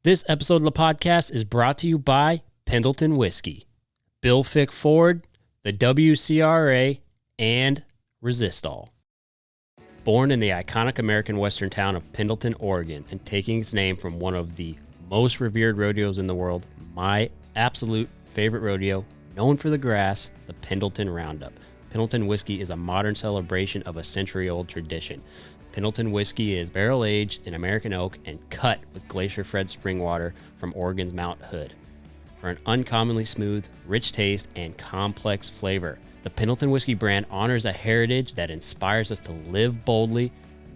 This episode of the podcast is brought to you by Pendleton Whiskey, Bill Fick Ford, the WCRA, and Resistol. Born in the iconic American western town of Pendleton, Oregon, and taking its name from one of the most revered rodeos in the world, my absolute favorite rodeo, known for the grass, the Pendleton Roundup. Pendleton Whiskey is a modern celebration of a century-old tradition. Pendleton Whiskey is barrel-aged in American oak and cut with glacier-fed spring water from Oregon's Mount Hood. For an uncommonly smooth, rich taste and complex flavor, the Pendleton Whiskey brand honors a heritage that inspires us to live boldly,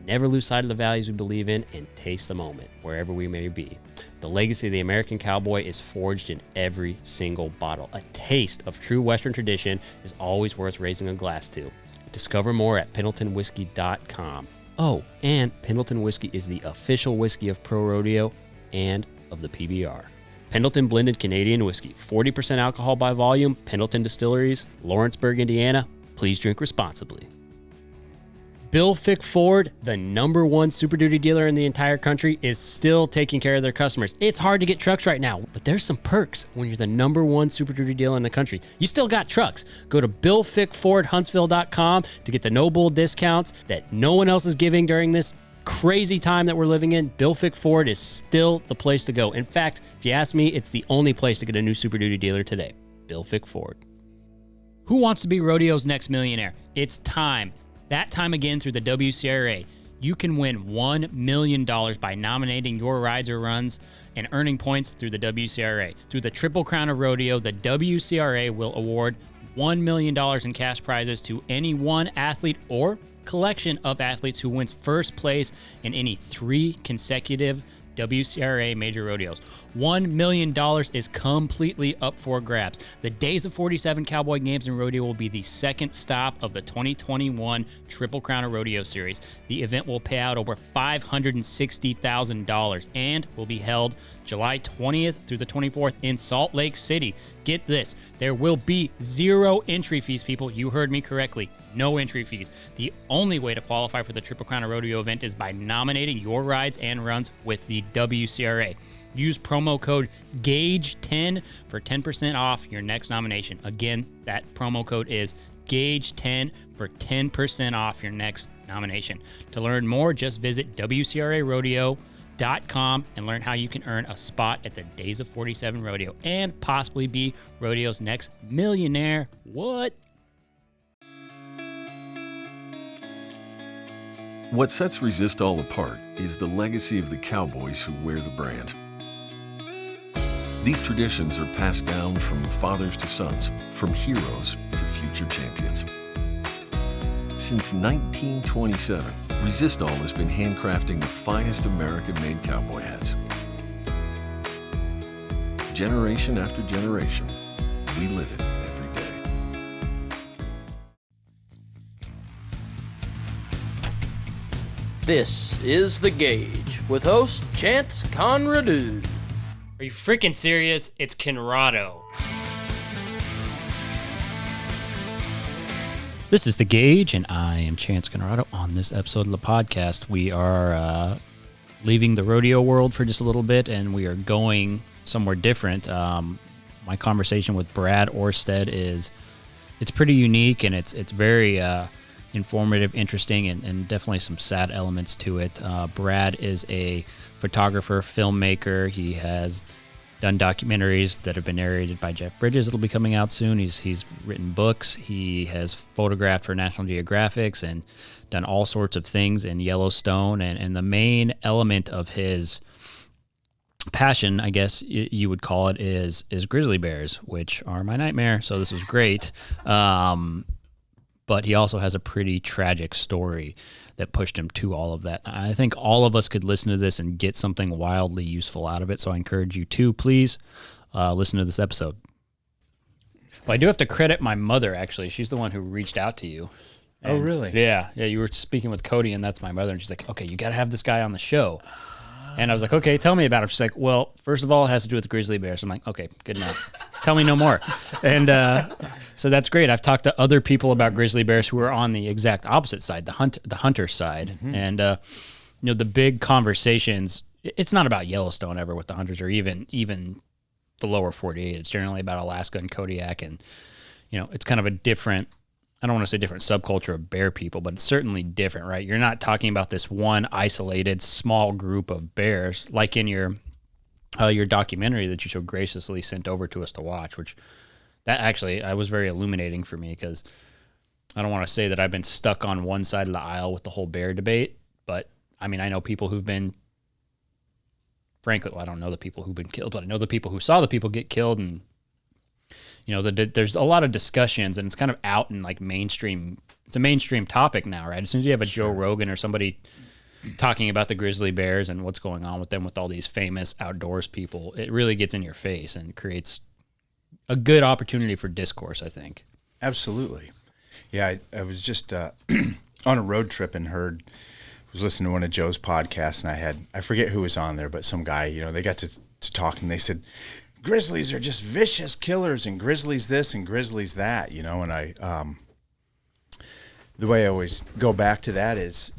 never lose sight of the values we believe in, and taste the moment, wherever we may be. The legacy of the American cowboy is forged in every single bottle. A taste of true Western tradition is always worth raising a glass to. Discover more at pendletonwhiskey.com. Oh, and Pendleton Whiskey is the official whiskey of Pro Rodeo and of the PBR. Pendleton Blended Canadian Whiskey, 40% alcohol by volume, Pendleton Distilleries, Lawrenceburg, Indiana. Please drink responsibly. Bill Fick Ford, the #1 Super Duty dealer in the entire country, is still taking care of their customers. It's hard to get trucks right now, but there's some perks when you're the #1 Super Duty dealer in the country. You still got trucks. Go to BillFickFordHuntsville.com to get the no bull discounts that no one else is giving during this crazy time that we're living in. Bill Fick Ford is still the place to go. In fact, if you ask me, it's the only place to get a new Super Duty dealer today. Bill Fick Ford. Who wants to be rodeo's next millionaire? It's time. That time again through the WCRA. You can win $1 million by nominating your rides or runs and earning points through the WCRA. Through the Triple Crown of Rodeo, the WCRA will award $1 million in cash prizes to any one athlete or collection of athletes who wins first place in any 3 consecutive WCRA major rodeos. $1 million is completely up for grabs. The Days of 47 Cowboy Games and Rodeo will be the second stop of the 2021 Triple Crown of Rodeo Series. The event will pay out over $560,000 and will be held July 20th through the 24th in Salt Lake City. Get this, there will be 0 entry fees, people. You heard me correctly. No entry fees. The only way to qualify for the Triple Crown of Rodeo event is by nominating your rides and runs with the WCRA. Use promo code GAUGE10 for 10% off your next nomination. Again, that promo code is GAUGE10 for 10% off your next nomination. To learn more, just visit WCRArodeo.com and learn how you can earn a spot at the Days of 47 Rodeo and possibly be rodeo's next millionaire. What? What sets Resistol apart is the legacy of the cowboys who wear the brand. These traditions are passed down from fathers to sons, from heroes to future champions. Since 1927, Resistol has been handcrafting the finest American-made cowboy hats. Generation after generation, we live it every day. This is The Gauge with host Chance Conradu. Are you freaking serious? It's Conrado. This is The Gauge, and I am Chance Conrado. On this episode of the podcast, we are leaving the rodeo world for just a little bit, and we are going somewhere different. My conversation with Brad Orsted it's pretty unique, and it's very informative, interesting, and definitely some sad elements to it. Brad is a photographer, filmmaker. He has done documentaries that have been narrated by Jeff Bridges. It'll be coming out soon. He's written books. He has photographed for National Geographic and done all sorts of things in Yellowstone. And the main element of his passion, I guess you would call it, is grizzly bears, which are my nightmare. So this was great. But he also has a pretty tragic story that pushed him to all of that. I think all of us could listen to this and get something wildly useful out of it, so I encourage you to please listen to this episode. Well, I do have to credit my mother, actually. She's the one who reached out to you. And, oh, really? Yeah, you were speaking with Cody, and that's my mother, and she's like, okay, you got to have this guy on the show. And I was like, okay, tell me about him. She's like, well, first of all, it has to do with the grizzly bears. I'm like, okay, good enough. Tell me no more. And so that's great. I've talked to other people about grizzly bears who are on the exact opposite side, the hunter side. Mm-hmm. And, the big conversations it's not about Yellowstone ever with the hunters, or even the lower 48. It's generally about Alaska and Kodiak, and it's kind of a different. I don't want to say different subculture of bear people, but it's certainly different, right? You're not talking about this one isolated small group of bears like in your documentary that you so graciously sent over to us to watch, which that actually was very illuminating for me, because I don't want to say that I've been stuck on one side of the aisle with the whole bear debate, but I mean, I know people who've been, frankly, well, I don't know the people who've been killed, but I know the people who saw the people get killed, and there's a lot of discussions, and it's kind of out in like mainstream. It's a mainstream topic now, right? As soon as you have a Joe Rogan or somebody talking about the grizzly bears and what's going on with them, with all these famous outdoors people, it really gets in your face and creates a good opportunity for discourse, I think. Absolutely. Yeah, I was just on a road trip and was listening to one of Joe's podcasts, and I forget who was on there, but some guy, they got to talk, and they said, grizzlies are just vicious killers, and grizzlies this and grizzlies that, and the way I always go back to that is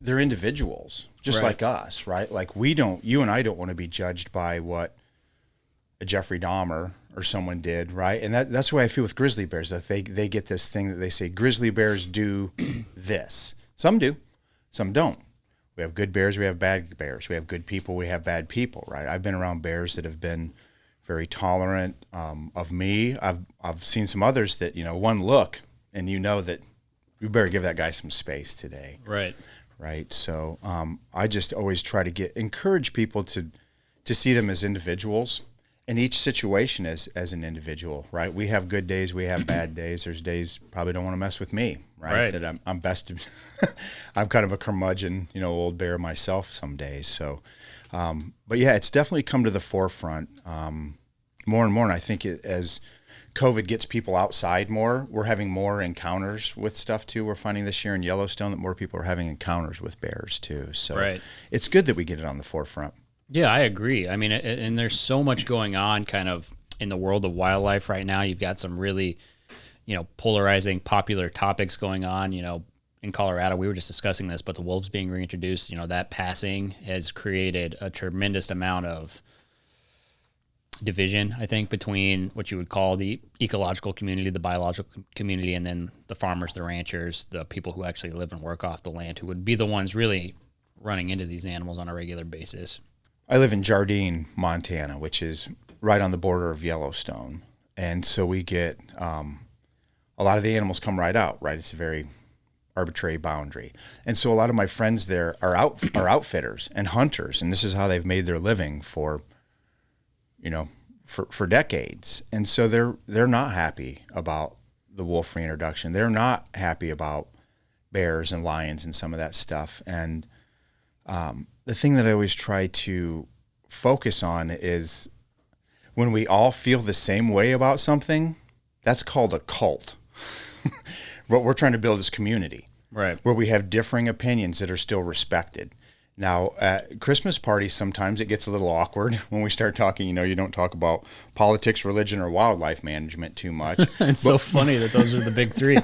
they're individuals, just like us, right? Like you and I don't want to be judged by what a Jeffrey Dahmer or someone did, right? And that's the way I feel with grizzly bears, that they get this thing that they say, grizzly bears do this. Some do, some don't. We have good bears, we have bad bears. We have good people, we have bad people, right? I've been around bears that have been very tolerant of me. I've seen some others that, one look, and that you better give that guy some space today. Right. So I just always try to encourage people to see them as individuals, and each situation as an individual, right? We have good days, we have bad days. There's days probably don't want to mess with me, right? That I'm best. I'm kind of a curmudgeon, old bear myself some days. So, but yeah, it's definitely come to the forefront more and more. And I think as COVID gets people outside more, we're having more encounters with stuff too. We're finding this year in Yellowstone that more people are having encounters with bears too. So it's good that we get it on the forefront. Yeah, I agree. I mean, and there's so much going on kind of in the world of wildlife right now. You've got some really, polarizing popular topics going on. In Colorado, we were just discussing this, but the wolves being reintroduced, that passing has created a tremendous amount of division, I think, between what you would call the ecological community, the biological community, and then the farmers, the ranchers, the people who actually live and work off the land, who would be the ones really running into these animals on a regular basis. I live in Jardine, Montana, which is right on the border of Yellowstone. And so we get a lot of the animals come right out, right? It's a very arbitrary boundary. And so a lot of my friends there are outfitters and hunters, and this is how they've made their living for decades. And so they're not happy about the wolf reintroduction. They're not happy about bears and lions and some of that stuff. And the thing that I always try to focus on is when we all feel the same way about something, that's called a cult. What we're trying to build is community, right? Where we have differing opinions that are still respected. Now, at Christmas parties, sometimes it gets a little awkward when we start talking. You don't talk about politics, religion, or wildlife management too much. It's so funny that those are the big three.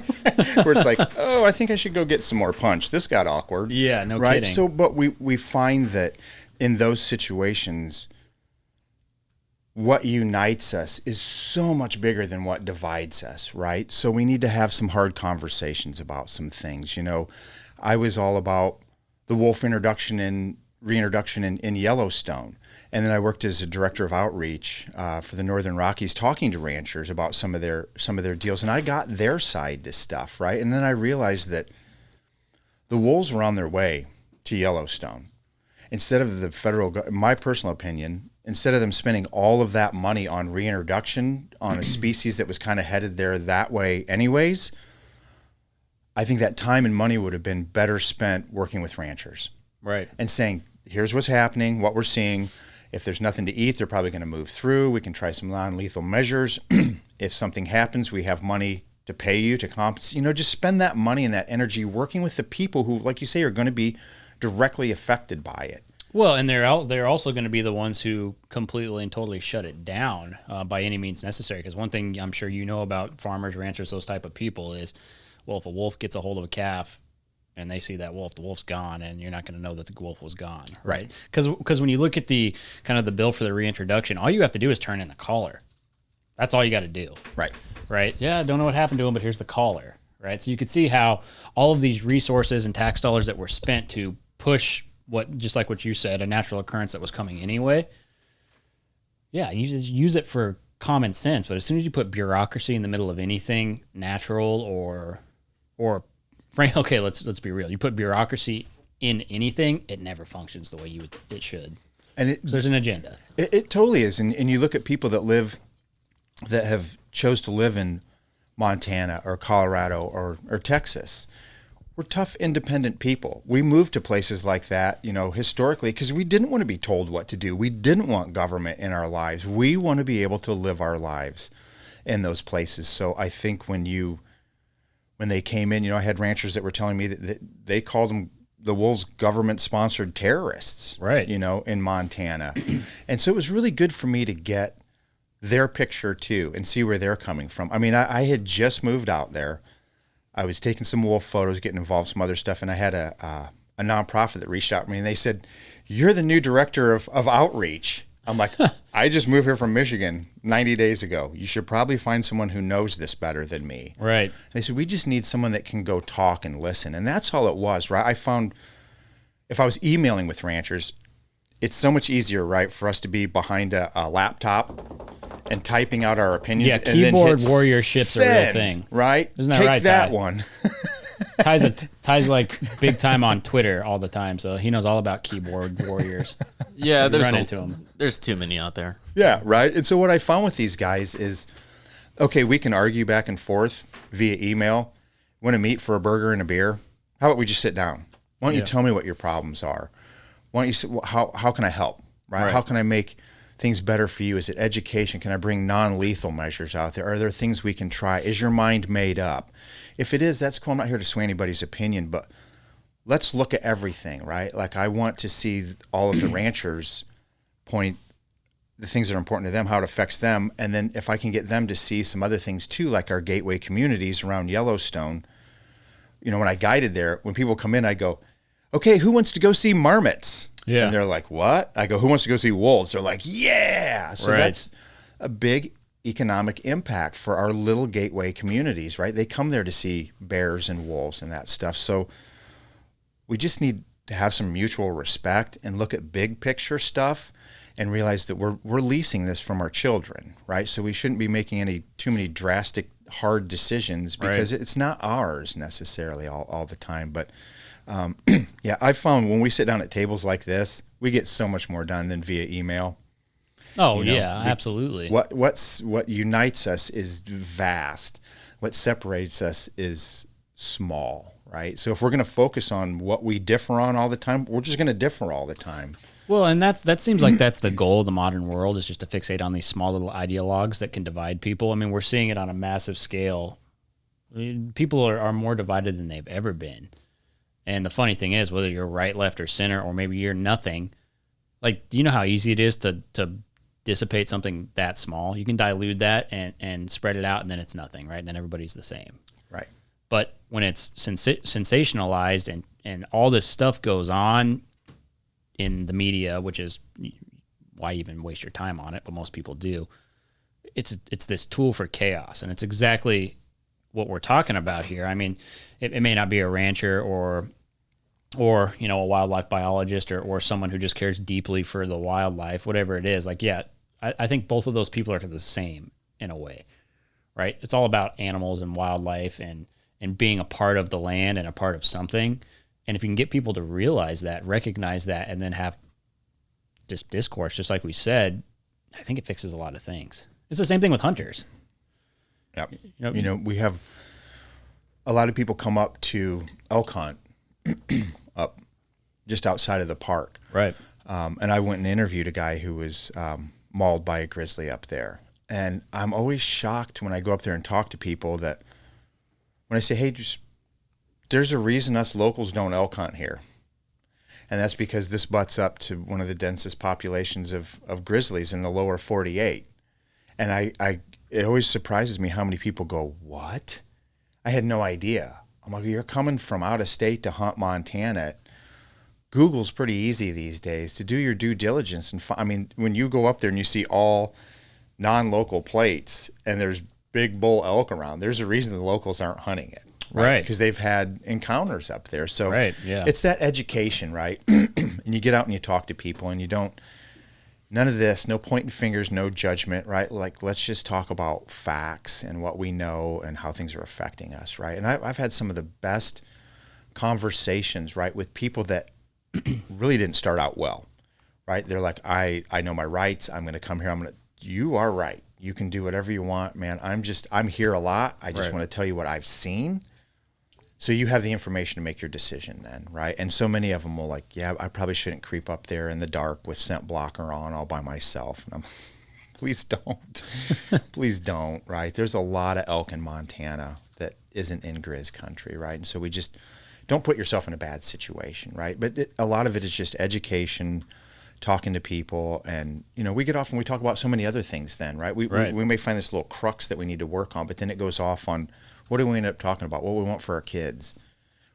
Where it's like, oh, I think I should go get some more punch. This got awkward. Yeah, no right? kidding. So, but we find that in those situations, what unites us is so much bigger than what divides us, right? So we need to have some hard conversations about some things. I was all about the wolf reintroduction in Yellowstone. And then I worked as a director of outreach for the Northern Rockies, talking to ranchers about some of their deals. And I got their side to stuff, right? And then I realized that the wolves were on their way to Yellowstone. Instead of the federal, my personal opinion, instead of them spending all of that money on reintroduction on a species that was kind of headed there that way anyways, I think that time and money would have been better spent working with ranchers. Right. And saying, here's what's happening, what we're seeing. If there's nothing to eat, they're probably going to move through. We can try some non-lethal measures. If something happens, we have money to pay you to compensate. Just spend that money and that energy working with the people who, like you say, are going to be directly affected by it. Well, and they're also going to be the ones who completely and totally shut it down by any means necessary. Because one thing I'm sure about farmers, ranchers, those type of people is, well, if a wolf gets a hold of a calf and they see that wolf, the wolf's gone, and you're not going to know that the wolf was gone, Right. Because when you look at the kind of the bill for the reintroduction, all you have to do is turn in the collar. That's all you got to do. Right. Yeah, I don't know what happened to him, but here's the collar. Right. So you could see how all of these resources and tax dollars that were spent to push just like what you said, a natural occurrence that was coming anyway. Yeah, you just use it for common sense, but as soon as you put bureaucracy in the middle of anything natural or okay, let's be real. You put bureaucracy in anything, it never functions the way it should. And so there's an agenda. It totally is. And you look at people that have chose to live in Montana or Colorado or Texas. We're tough, independent people. We moved to places like that, historically, because we didn't want to be told what to do. We didn't want government in our lives. We want to be able to live our lives in those places. So I think when they came in, I had ranchers that were telling me that they called them the wolves government-sponsored terrorists, right? In Montana. And so it was really good for me to get their picture too and see where they're coming from. I mean, I had just moved out there. I was taking some wolf photos, getting involved in some other stuff, and I had a nonprofit that reached out to me, and they said, "You're the new director of outreach." I'm like, "I just moved here from Michigan 90 days ago. You should probably find someone who knows this better than me." Right. They said, "We just need someone that can go talk and listen." And that's all it was, right? I found if I was emailing with ranchers, it's so much easier, right, for us to be behind a laptop and typing out our opinions. Yeah, and keyboard then warriorship's a real thing, right? Isn't that Take right, that Ty? one. Ty's like big time on Twitter all the time, so he knows all about keyboard warriors. Yeah, there's too many out there. Yeah, right. And so what I found with these guys is, okay, we can argue back and forth via email. Want to meet for a burger and a beer? How about we just sit down? Why don't you tell me what your problems are? Why don't you how can I help? Right? How can I make things better for you? Is it education? Can I bring non-lethal measures out there? Are there things we can try? Is your mind made up? If it is, that's cool. I'm not here to sway anybody's opinion, but let's look at everything, right? Like I want to see all of the ranchers point the things that are important to them, how it affects them. And then if I can get them to see some other things too, like our gateway communities around Yellowstone, when I guided there, when people come in, I go, okay, who wants to go see marmots? Yeah. And they're like, what? I go, who wants to go see wolves? They're like, yeah. So that's a big economic impact for our little gateway communities, right? They come there to see bears and wolves and that stuff. So we just need to have some mutual respect and look at big picture stuff and realize that we're leasing this from our children, right? So we shouldn't be making too many drastic, hard decisions because it's not ours necessarily all the time. But yeah, I found when we sit down at tables like this, we get so much more done than via email. Oh, absolutely. What unites us is vast. What separates us is small, right? So if we're going to focus on what we differ on all the time, we're just going to differ all the time. Well, and that seems like that's the goal of the modern world, is just to fixate on these small little ideologues that can divide people. I mean, we're seeing it on a massive scale. People are more divided than they've ever been. And the funny thing is, whether you're right, left, or center, or maybe you're nothing, like, do you know how easy it is to dissipate something that small? You can dilute that and spread it out, and then it's nothing, right? And then everybody's the same. Right. But when it's sensationalized and all this stuff goes on in the media, which is why even waste your time on it, but most people do, it's this tool for chaos, and it's exactly what we're talking about here. I mean, it may not be a rancher or a wildlife biologist or someone who just cares deeply for the wildlife, whatever it is. Like, yeah, I think both of those people are the same in a way, right? It's all about animals and wildlife and being a part of the land and a part of something. And if you can get people to realize that, recognize that, and then have just discourse, just like we said, I think it fixes a lot of things. It's the same thing with hunters. Yep. We have a lot of people come up to elk hunt up just outside of the park. Right. And I went and interviewed a guy who was mauled by a grizzly up there. And I'm always shocked when I go up there and talk to people that when I say, hey, there's a reason us locals don't elk hunt here. And that's because this butts up to one of the densest populations of grizzlies in the lower 48. And it always surprises me how many people go, what? I had no idea. I'm like, you're coming from out of state to hunt Montana. Google's pretty easy these days to do your due diligence. And I mean, when you go up there and you see all non-local plates and there's big bull elk around, there's a reason the locals aren't hunting it. Right. Because they've had encounters up there. So it's that education, right? And you get out and you talk to people and you don't, none of this, no pointing fingers, no judgment, right? Like, let's just talk about facts and what we know and how things are affecting us, right? And I've had some of the best conversations, right, with people that really didn't start out well, right? They're like, I know my rights. I'm going to come here. You are right. You can do whatever you want, man. I'm here a lot. I just want to tell you what I've seen. So you have the information to make your decision then, right? And so many of them will like, yeah, I probably shouldn't creep up there in the dark with scent blocker on all by myself. And I'm, please don't. Please don't, right? There's a lot of elk in Montana that isn't in Grizz country, right? And so we just don't put yourself in a bad situation, right? But a lot of it is just education, talking to people, and, you know, we get off and we talk about so many other things then, right? We may find this little crux that we need to work on, but then it goes off on, what do we end up talking about? What we want for our kids,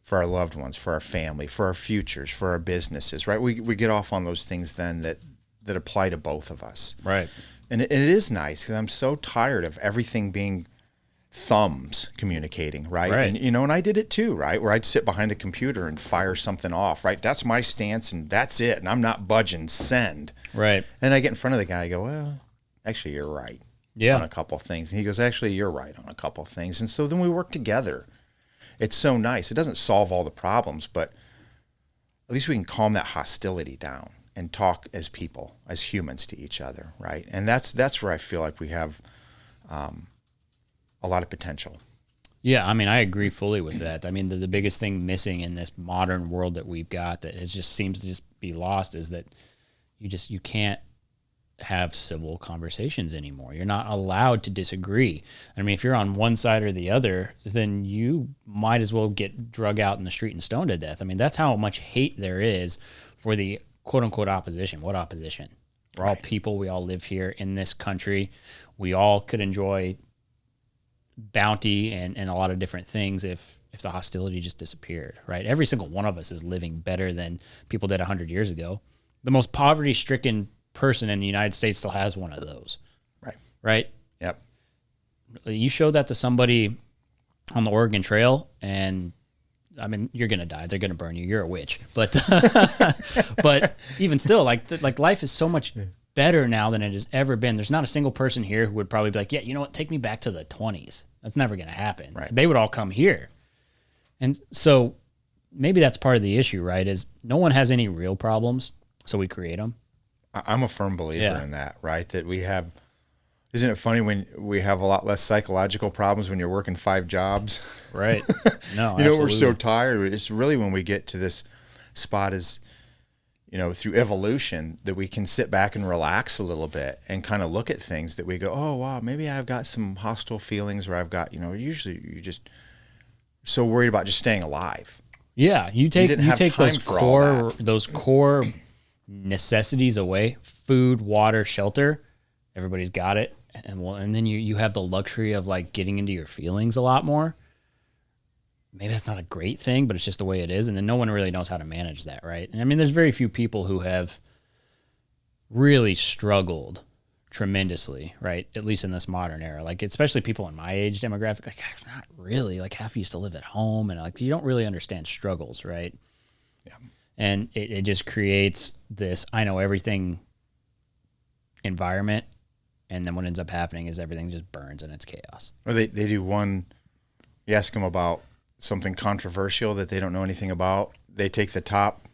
for our loved ones, for our family, for our futures, for our businesses, right? We get off on those things then that apply to both of us. Right. And it is nice because I'm so tired of everything being thumbs communicating, right? And, you know, and I did it too, right? Where I'd sit behind a computer and fire something off, right? That's my stance and that's it. And I'm not budging, send. Right. And I get in front of the guy, I go, well, actually, you're right. On a couple of things. And he goes, actually, you're right on a couple of things. And so then we work together. It's so nice. It doesn't solve all the problems, but at least we can calm that hostility down and talk as people, as humans to each other, right? And that's where I feel like we have a lot of potential. Yeah, I mean, I agree fully with that. I mean, the biggest thing missing in this modern world that we've got that just seems to just be lost is that you can't have civil conversations anymore. You're not allowed to disagree. I mean, if you're on one side or the other, then you might as well get drug out in the street and stoned to death. I mean, that's how much hate there is for the quote-unquote opposition. What opposition? We're all people. We all live here in this country. We all could enjoy bounty and a lot of different things if the hostility just disappeared, right? Every single one of us is living better than people did 100 years ago. The most poverty-stricken person in the United States still has one of those. Right? Yep. You show that to somebody on the Oregon Trail and I mean, you're going to die. They're going to burn you. You're a witch. But but even still, like life is so much better now than it has ever been. There's not a single person here who would probably be like, yeah, you know what? Take me back to the 20s. That's never going to happen. Right. They would all come here. And so maybe that's part of the issue, right? Is no one has any real problems, so we create them. I'm a firm believer in that, right? That we have, isn't it funny when we have a lot less psychological problems when you're working 5 jobs? Right. No, you know, we're so tired. It's really when we get to this spot is, you know, through evolution that we can sit back and relax a little bit and kind of look at things that we go, oh, wow, maybe I've got some hostile feelings or I've got, you know, usually you just so worried about just staying alive. Yeah. You take those core necessities away, food, water, shelter, everybody's got it. And then you have the luxury of like getting into your feelings a lot more. Maybe that's not a great thing, but it's just the way it is. And then no one really knows how to manage that, right? And I mean, there's very few people who have really struggled tremendously, right? At least in this modern era, like especially people in my age demographic, like not really, like half used to live at home and like you don't really understand struggles, right? Yeah. And it just creates this I know everything environment. And then what ends up happening is everything just burns and it's chaos. Or they do one, you ask them about something controversial that they don't know anything about. They take the top,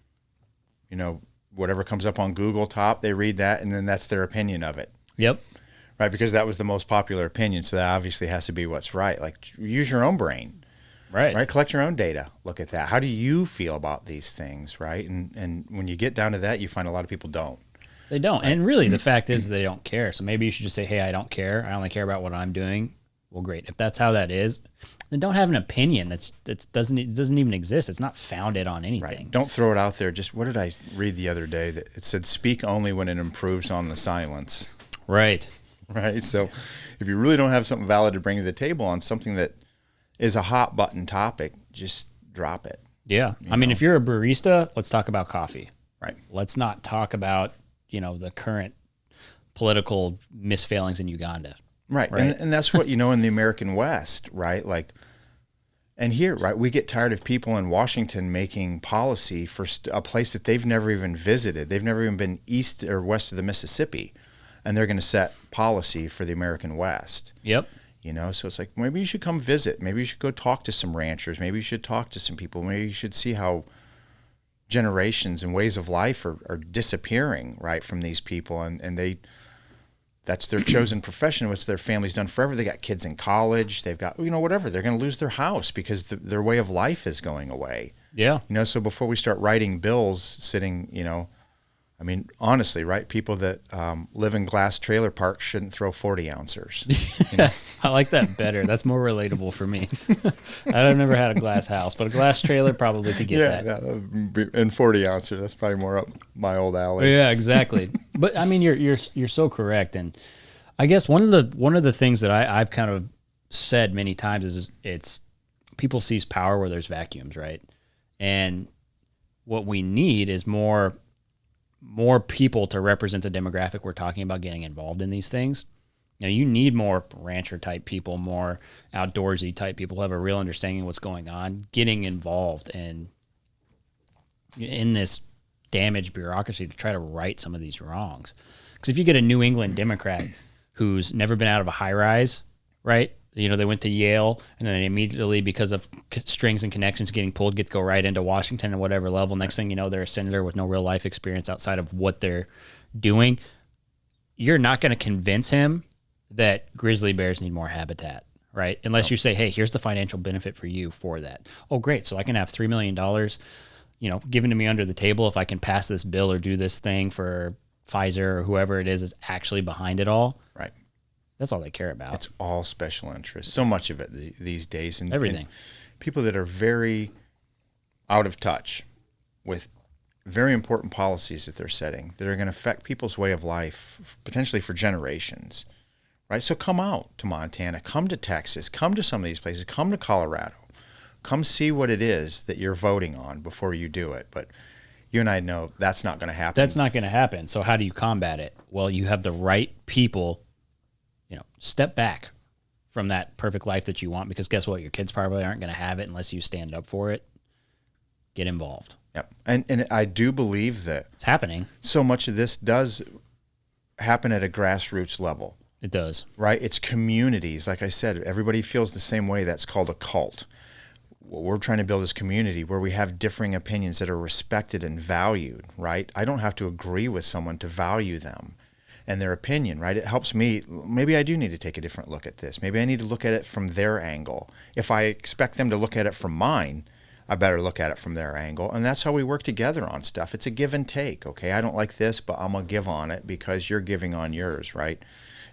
you know, whatever comes up on Google top, they read that, and then that's their opinion of it. Yep. Right, because that was the most popular opinion, so that obviously has to be what's right. Like, use your own brain. Right. Collect your own data. Look at that. How do you feel about these things, right? And when you get down to that, you find a lot of people don't. They don't. And really, the fact is they don't care. So maybe you should just say, hey, I don't care. I only care about what I'm doing. Well, great. If that's how that is, then don't have an opinion that doesn't even exist. It's not founded on anything. Right. Don't throw it out there. Just what did I read the other day? That it said, speak only when it improves on the silence. Right. Right. So if you really don't have something valid to bring to the table on something that is a hot button topic, just drop it. Yeah. I mean, if you're a barista, let's talk about coffee. Right. Let's not talk about, the current political misfailings in Uganda. Right. And that's what, in the American West, right? Like, and here, right, we get tired of people in Washington making policy for a place that they've never even visited. They've never even been east or west of the Mississippi, and they're going to set policy for the American West. Yep. So it's like, maybe you should come visit. Maybe you should go talk to some ranchers. Maybe you should talk to some people. Maybe you should see how generations and ways of life are disappearing, right, from these people. And that's their chosen profession, which their family's done forever. They got kids in college. They've got, whatever. They're going to lose their house because their way of life is going away. Yeah. So before we start writing bills sitting, honestly, right, people that live in glass trailer parks shouldn't throw 40 ounces. I like that better. That's more relatable for me. I've never had a glass house, but a glass trailer probably could get that. Yeah, and 40 ounces, that's probably more up my old alley. Yeah, exactly. But I mean, you're so correct. And I guess one of the things that I've kind of said many times is it's people seize power where there's vacuums, right? And what we need is more people to represent the demographic we're talking about getting involved in these things. You need more rancher type people, more outdoorsy type people who have a real understanding of what's going on, getting involved in this damaged bureaucracy to try to right some of these wrongs. Because if you get a New England Democrat who's never been out of a high rise, right? They went to Yale and then they immediately, because of strings and connections getting pulled, get to go right into Washington at whatever level. Next thing you know, they're a senator with no real life experience outside of what they're doing. You're not going to convince him that grizzly bears need more habitat, right? Unless you say, hey, here's the financial benefit for you for that. Oh, great. So I can have $3 million, given to me under the table if I can pass this bill or do this thing for Pfizer or whoever it is actually behind it all. Right. That's all they care about. It's all special interest. So much of it these days. And everything. And people that are very out of touch with very important policies that they're setting that are going to affect people's way of life, potentially for generations, right? So come out to Montana, come to Texas, come to some of these places, come to Colorado, come see what it is that you're voting on before you do it. But you and I know that's not going to happen. That's not going to happen. So how do you combat it? Well, you have the right people. Step back from that perfect life that you want, because guess what? Your kids probably aren't going to have it unless you stand up for it. Get involved. Yep. And I do believe that it's happening. So much of this does happen at a grassroots level. It does. Right? It's communities. Like I said, everybody feels the same way. That's called a cult. What we're trying to build is community where we have differing opinions that are respected and valued, right? I don't have to agree with someone to value them and their opinion, right? It helps me. Maybe I do need to take a different look at this. Maybe I need to look at it from their angle. If I expect them to look at it from mine, I better look at it from their angle. And that's how we work together on stuff. It's a give and take, okay? I don't like this, but I'm going to give on it because you're giving on yours, right?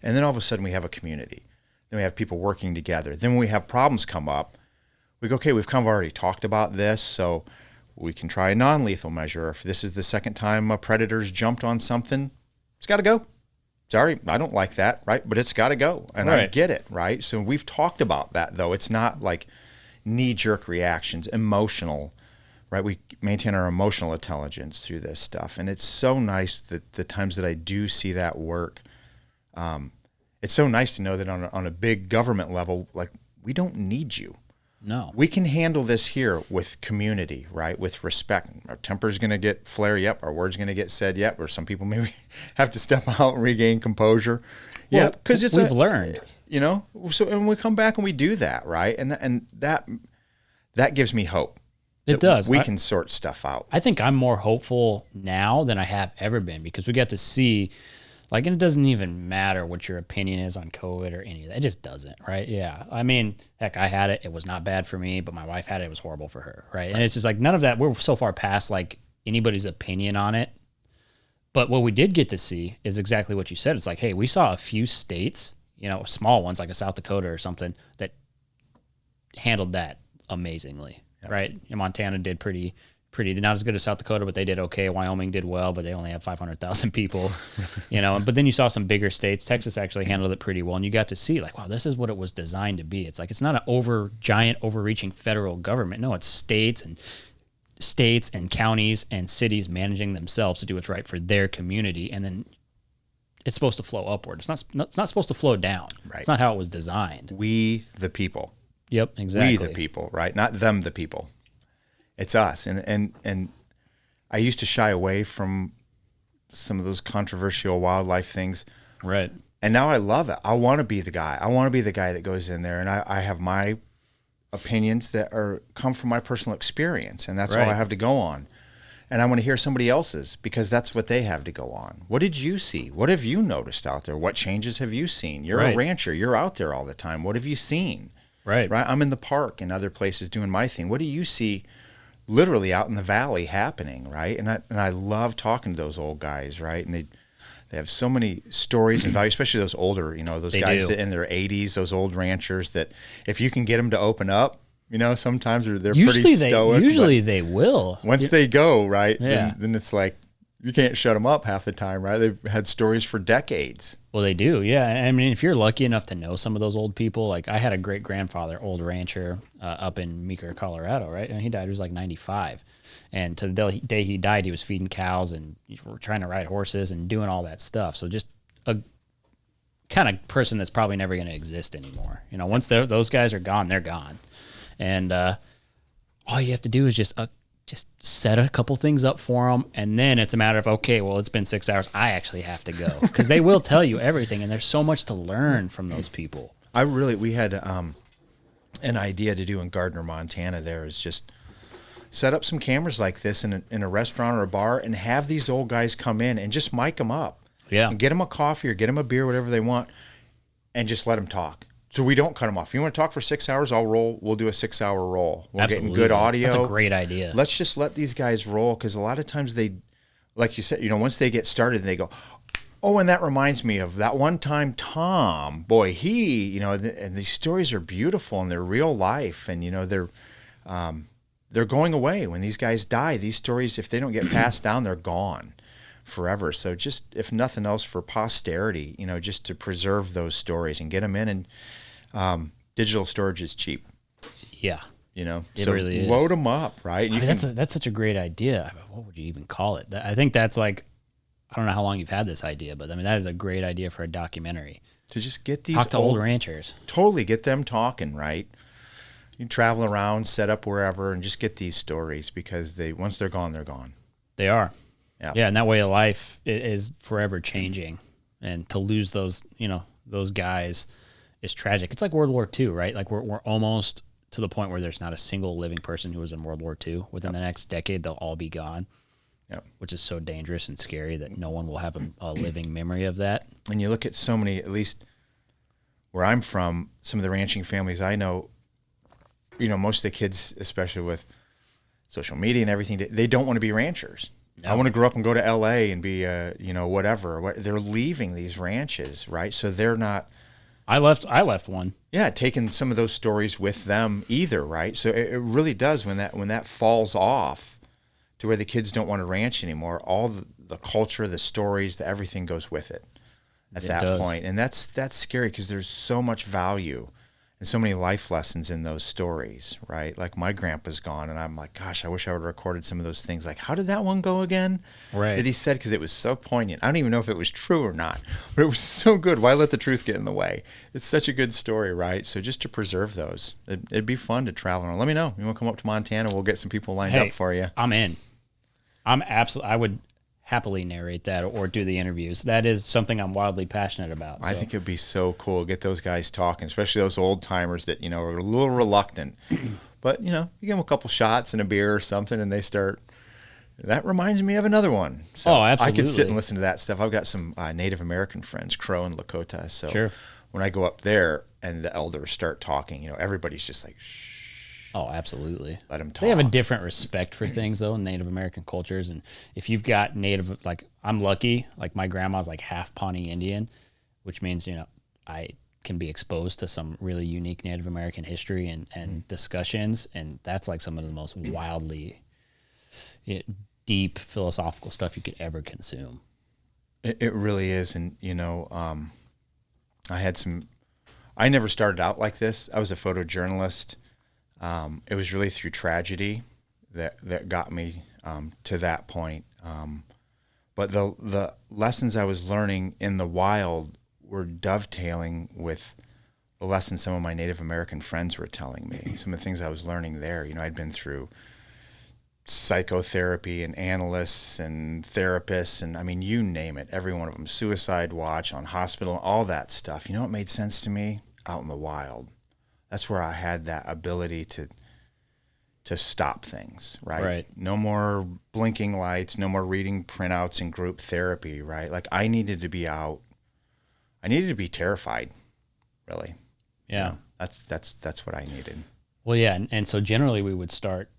And then all of a sudden we have a community. Then we have people working together. Then when we have problems come up, we go, okay, we've kind of already talked about this, so we can try a non-lethal measure. If this is the second time a predator's jumped on something, it's got to go. Sorry, I don't like that, right? But it's got to go, and right. I get it, right? So we've talked about that, though. It's not like knee-jerk reactions, emotional, right? We maintain our emotional intelligence through this stuff, and it's so nice that the times that I do see that work, it's so nice to know that on a big government level, like, we don't need you. No. We can handle this here with community, right? With respect. Our temper's going to get flare, yep. Our word's going to get said, yep. Or some people maybe have to step out and regain composure. Well, yeah, because we've learned. So and we come back and we do that, right? And that gives me hope. It does. We can sort stuff out. I think I'm more hopeful now than I have ever been because we got to see, and it doesn't even matter what your opinion is on COVID or any of that. It just doesn't, right? Yeah. I mean, heck, I had it. It was not bad for me, but my wife had it. It was horrible for her, right? And it's just none of that. We're so far past anybody's opinion on it. But what we did get to see is exactly what you said. It's hey, we saw a few states, small ones like a South Dakota or something that handled that amazingly, right? And Montana did pretty pretty, not as good as South Dakota, but they did okay. Wyoming did well, but they only have 500,000 people, you know. But then you saw some bigger states. Texas actually handled it pretty well, and you got to see like, wow, this is what it was designed to be. It's like it's not an giant, overreaching federal government. No, it's states and counties and cities managing themselves to do what's right for their community, and then it's supposed to flow upward. It's not supposed to flow down. Right. It's not how it was designed. We the people. Yep, exactly. We the people, right? Not them the people. It's us. And I used to shy away from some of those controversial wildlife things. Right. And now I love it. I want to be the guy. I want to be the guy that goes in there, and I have my opinions that come from my personal experience, and that's all I have to go on. And I want to hear somebody else's because that's what they have to go on. What did you see? What have you noticed out there? What changes have you seen? You're a rancher. You're out there all the time. What have you seen? Right. I'm in the park and other places doing my thing. What do you see literally out in the valley happening, right? And I love talking to those old guys, right? And they have so many stories and value, especially those older, you know, those guys that in their 80s, those old ranchers that if you can get them to open up, you know, sometimes they're pretty stoic. Usually they will. Once they go, right, then it's like you can't shut them up half the time, right? They've had stories for decades. Well, they do, yeah. I mean, if you're lucky enough to know some of those old people, like I had a great-grandfather, old rancher, up in Meeker, Colorado, right? And he died, he was like 95. And to the day he died, he was feeding cows and trying to ride horses and doing all that stuff. So just a kind of person that's probably never going to exist anymore. You know, once those guys are gone, they're gone. And all you have to do is just set a couple things up for them, and then it's a matter of, okay, well, it's been 6 hours. I actually have to go because they will tell you everything, and there's so much to learn from those people. We had an idea to do in Gardner, Montana. There is just set up some cameras like this in a restaurant or a bar, and have these old guys come in and just mic them up. Yeah, and get them a coffee or get them a beer, whatever they want, and just let them talk. So we don't cut them off. If you want to talk for 6 hours, I'll roll. We'll do a 6 hour roll. We're getting good audio. That's a great idea. Let's just let these guys roll because a lot of times they, like you said, you know, once they get started, they go, oh, and that reminds me of that one time Tom, boy, he, you know, and these stories are beautiful and they're real life, and you know they're going away when these guys die. These stories, if they don't get passed down, they're gone forever. So just, if nothing else, for posterity, you know, just to preserve those stories and get them in. And digital storage is cheap. Yeah, you know, it so really is. Load them up, right? I mean, that's such a great idea. What would you even call it? I think that's like, I don't know how long you've had this idea, but I mean, that is a great idea for a documentary. To just get these talk to old ranchers. Totally get them talking, right? You travel around, set up wherever, and just get these stories because once they're gone, they're gone. They are. Yeah. Yeah, and that way of life is forever changing. And to lose those, you know, those guys is tragic. It's like World War II, right? Like we're almost to the point where there's not a single living person who was in World War II. Within the next decade, they'll all be gone. Yep. Which is so dangerous and scary that no one will have a living memory of that. And you look at so many, at least where I'm from, some of the ranching families I know, you know, most of the kids, especially with social media and everything, they don't want to be ranchers. No. I want to grow up and go to LA and be, you know, whatever. They're leaving these ranches, right? So they're not. I left one. Yeah, taking some of those stories with them either, right? So it really does when that falls off to where the kids don't want to ranch anymore. All the culture, the stories, everything goes with it at that point. And that's scary because there's so much value and so many life lessons in those stories, right? Like my grandpa's gone, and I'm like, gosh, I wish I would have recorded some of those things. Like, how did that one go again? Right. That he said, because it was so poignant. I don't even know if it was true or not, but it was so good. Why let the truth get in the way? It's such a good story, right? So just to preserve those, it'd be fun to travel around. Let me know. You want to come up to Montana? We'll get some people lined up for you. I'm in. I would happily narrate that or do the interviews. That is something I'm wildly passionate about. So. I think it'd be so cool. Get those guys talking, especially those old timers that, you know, are a little reluctant. But, you know, you give them a couple shots and a beer or something and they start, that reminds me of another one. So absolutely. I could sit and listen to that stuff. I've got some Native American friends, Crow and Lakota. So when I go up there and the elders start talking, you know, everybody's just like, shh. Oh, absolutely. Let them talk. They have a different respect for things, though, in Native American cultures. And if you've got Native, like, I'm lucky, like, my grandma's, like, half Pawnee Indian, which means, you know, I can be exposed to some really unique Native American history and discussions. And that's, like, some of the most wildly deep philosophical stuff you could ever consume. It really is. And, I never started out like this. I was a photojournalist. It was really through tragedy that got me to that point. But the lessons I was learning in the wild were dovetailing with the lessons some of my Native American friends were telling me. Some of the things I was learning there. I'd been through psychotherapy and analysts and therapists and, I mean, you name it, every one of them, suicide watch, on hospital, all that stuff. You know what made sense to me? Out in the wild. That's where I had that ability to stop things, right? Right. No more blinking lights, no more reading printouts and group therapy, right? Like, I needed to be out. I needed to be terrified, really. Yeah. That's what I needed. Well, yeah. And so generally we would start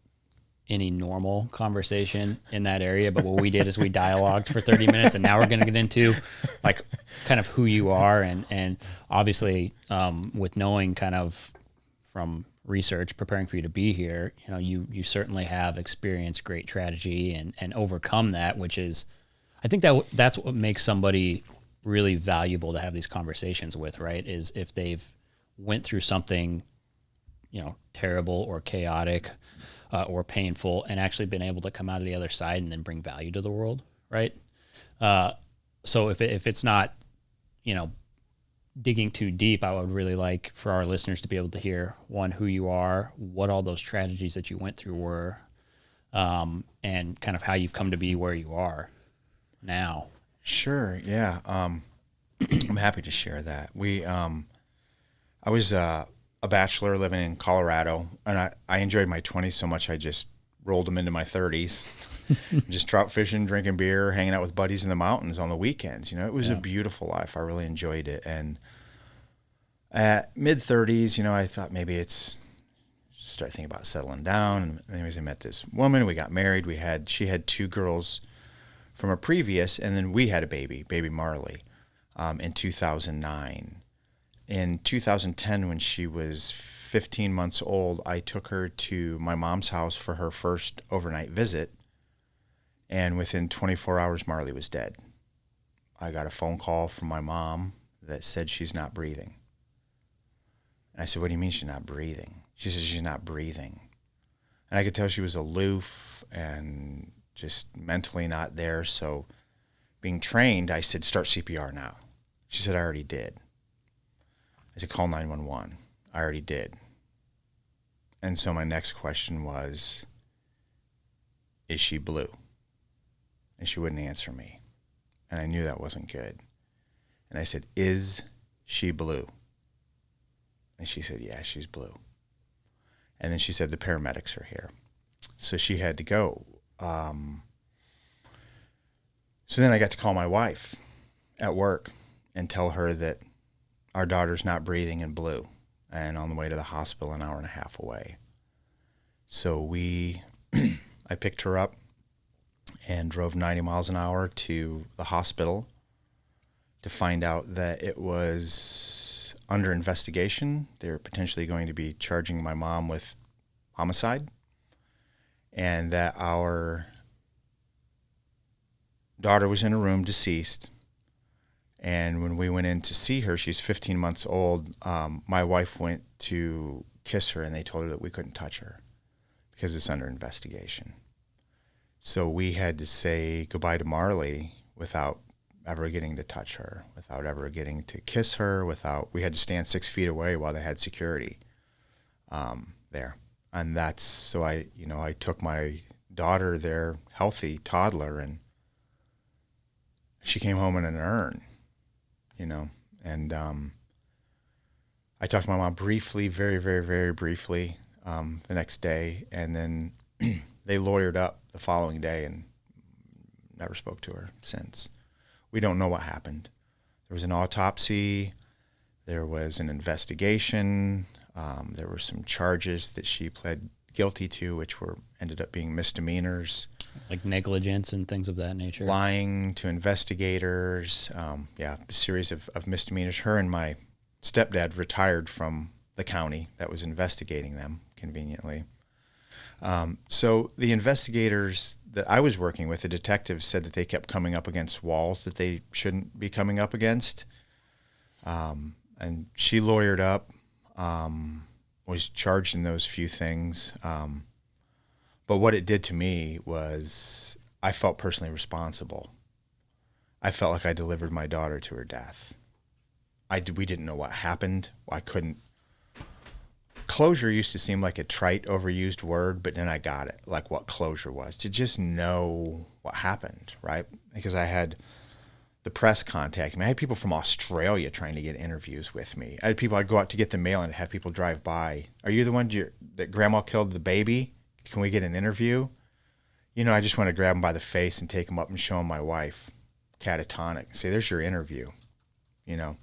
any normal conversation in that area. But what we did is we dialogued for 30 minutes, and now we're going to get into like kind of who you are. And obviously with knowing kind of from research, preparing for you to be here, you certainly have experienced great tragedy and overcome that, which is, I think that's what makes somebody really valuable to have these conversations with, right? Is if they've went through something, terrible or chaotic, or painful, and actually been able to come out of the other side and then bring value to the world, right? So if it's not, digging too deep, I would really like for our listeners to be able to hear, one, who you are, what all those tragedies that you went through were, and kind of how you've come to be where you are now. Sure, yeah. I'm happy to share that. I was a bachelor living in Colorado, and I enjoyed my 20s so much I just rolled them into my 30s. Just trout fishing, drinking beer, hanging out with buddies in the mountains on the weekends. It was a beautiful life. I really enjoyed it. And at mid-30s, I thought maybe start thinking about settling down. And anyways, I met this woman. We got married. She had 2 girls from a previous, and then we had a baby Marley, in 2009. In 2010, when she was 15 months old, I took her to my mom's house for her first overnight visit. And within 24 hours, Marley was dead. I got a phone call from my mom that said she's not breathing. And I said, what do you mean she's not breathing? She says she's not breathing. And I could tell she was aloof and just mentally not there. So being trained, I said, start CPR now. She said, I already did. I said, call 911. I already did. And so my next question was, is she blue? And she wouldn't answer me. And I knew that wasn't good. And I said, is she blue? And she said, yeah, she's blue. And then she said, the paramedics are here. So she had to go. So then I got to call my wife at work and tell her that our daughter's not breathing and blue and on the way to the hospital an hour and a half away. So I picked her up and drove 90 miles an hour to the hospital to find out that it was under investigation. They were potentially going to be charging my mom with homicide, and that our daughter was in a room deceased. And when we went in to see her, she's 15 months old, my wife went to kiss her, and they told her that we couldn't touch her because it's under investigation. So we had to say goodbye to Marley without ever getting to touch her, without ever getting to kiss her, we had to stand 6 feet away while they had security there. And so I took my daughter there, healthy toddler, and she came home in an urn, and I talked to my mom briefly, very, very, very briefly, the next day, and then they lawyered up the following day and never spoke to her since. We don't know what happened. There was an autopsy. There was an investigation. There were some charges that she pled guilty to, which ended up being misdemeanors. Like negligence and things of that nature. Lying to investigators. A series of misdemeanors. Her and my stepdad retired from the county that was investigating them, conveniently. So the investigators that I was working with, the detectives, said that they kept coming up against walls that they shouldn't be coming up against. And she lawyered up, was charged in those few things. But what it did to me was I felt personally responsible. I felt like I delivered my daughter to her death. We didn't know what happened. I couldn't. Closure used to seem like a trite, overused word, but then I got it, like what closure was, to just know what happened, right? Because I had the press contact me. I had people from Australia trying to get interviews with me. I had people, I'd go out to get the mail and have people drive by. Are you the one that grandma killed the baby? Can we get an interview? You know, I just want to grab them by the face and take them up and show them my wife, catatonic, and say, there's your interview. You know,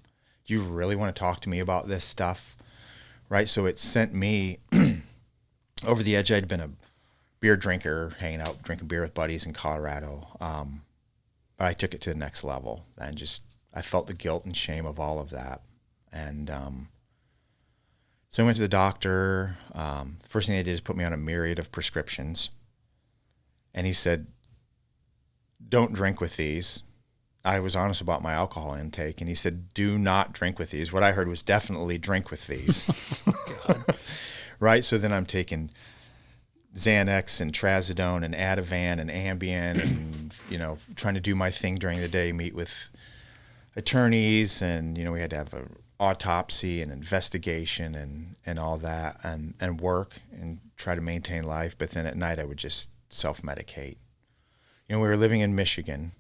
do you really want to talk to me about this stuff? Right, so it sent me over the edge. I'd been a beer drinker, hanging out, drinking beer with buddies in Colorado. But I took it to the next level and I felt the guilt and shame of all of that. And so I went to the doctor. First thing they did is put me on a myriad of prescriptions. And he said, don't drink with these. I was honest about my alcohol intake, and he said, do not drink with these. What I heard was definitely drink with these. God. Right? So then I'm taking Xanax and Trazodone and Ativan and Ambien and, you know, trying to do my thing during the day, meet with attorneys, and, you know, we had to have an autopsy and investigation and all that and work and try to maintain life. But then at night I would just self-medicate. You know, we were living in Michigan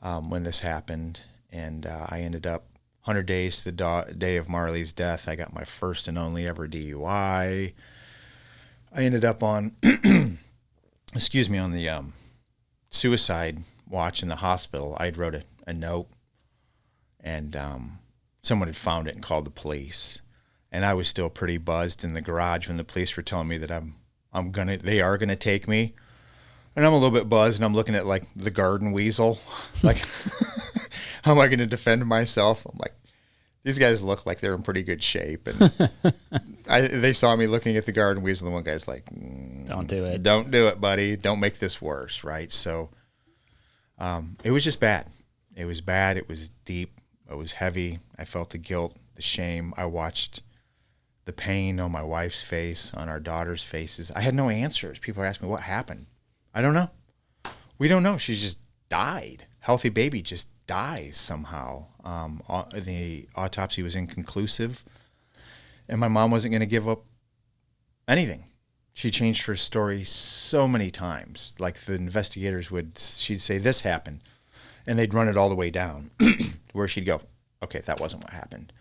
when this happened, and I ended up 100 days to the day of Marley's death. I got my first and only ever DUI. I ended up on, on the suicide watch in the hospital. I wrote a note, and someone had found it and called the police. And I was still pretty buzzed in the garage when the police were telling me that they are gonna take me. And I'm a little bit buzzed, and I'm looking at, like, the garden weasel. Like, how am I going to defend myself? I'm like, these guys look like they're in pretty good shape. And they saw me looking at the garden weasel, and one guy's like, don't do it. Don't do it, buddy. Don't make this worse, right? So it was just bad. It was bad. It was deep. It was heavy. I felt the guilt, the shame. I watched the pain on my wife's face, on our daughter's faces. I had no answers. People are asking me, what happened? I don't know. We don't know. She just died. Healthy baby just dies somehow. The autopsy was inconclusive, and my mom wasn't going to give up anything. She changed her story so many times. Like, the investigators she'd say, this happened, and they'd run it all the way down, where she'd go, okay, that wasn't what happened.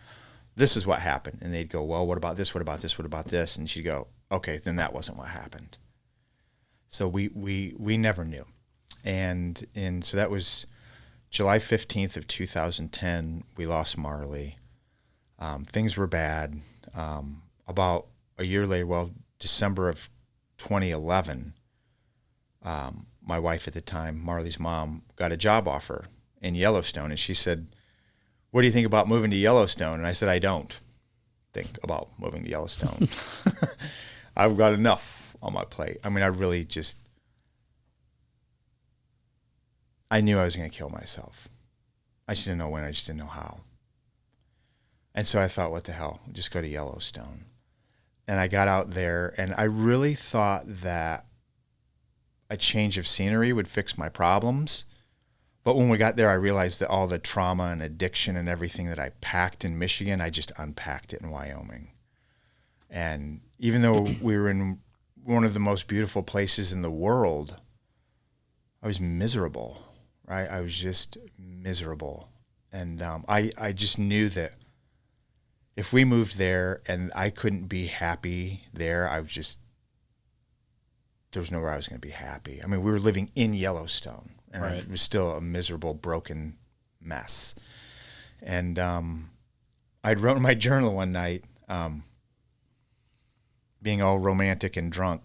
This is what happened. And they'd go, well, what about this? What about this? What about this? And she'd go, okay, then that wasn't what happened. So we never knew. And so that was July 15th of 2010. We lost Marley. Things were bad. About a year later, December of 2011, my wife at the time, Marley's mom, got a job offer in Yellowstone. And she said, what do you think about moving to Yellowstone? And I said, I don't think about moving to Yellowstone. I've got enough on my plate. I mean, I really I knew I was going to kill myself. I just didn't know when. I just didn't know how. And so I thought, what the hell? Just go to Yellowstone. And I got out there, and I really thought that a change of scenery would fix my problems. But when we got there, I realized that all the trauma and addiction and everything that I packed in Michigan, I just unpacked it in Wyoming. And even though we were in one of the most beautiful places in the world, I was miserable, right? I was just miserable. And I just knew that if we moved there and I couldn't be happy there, there was nowhere I was going to be happy. I mean, we were living in Yellowstone, and right. It was still a miserable, broken mess. And I'd wrote in my journal one night, being all romantic and drunk,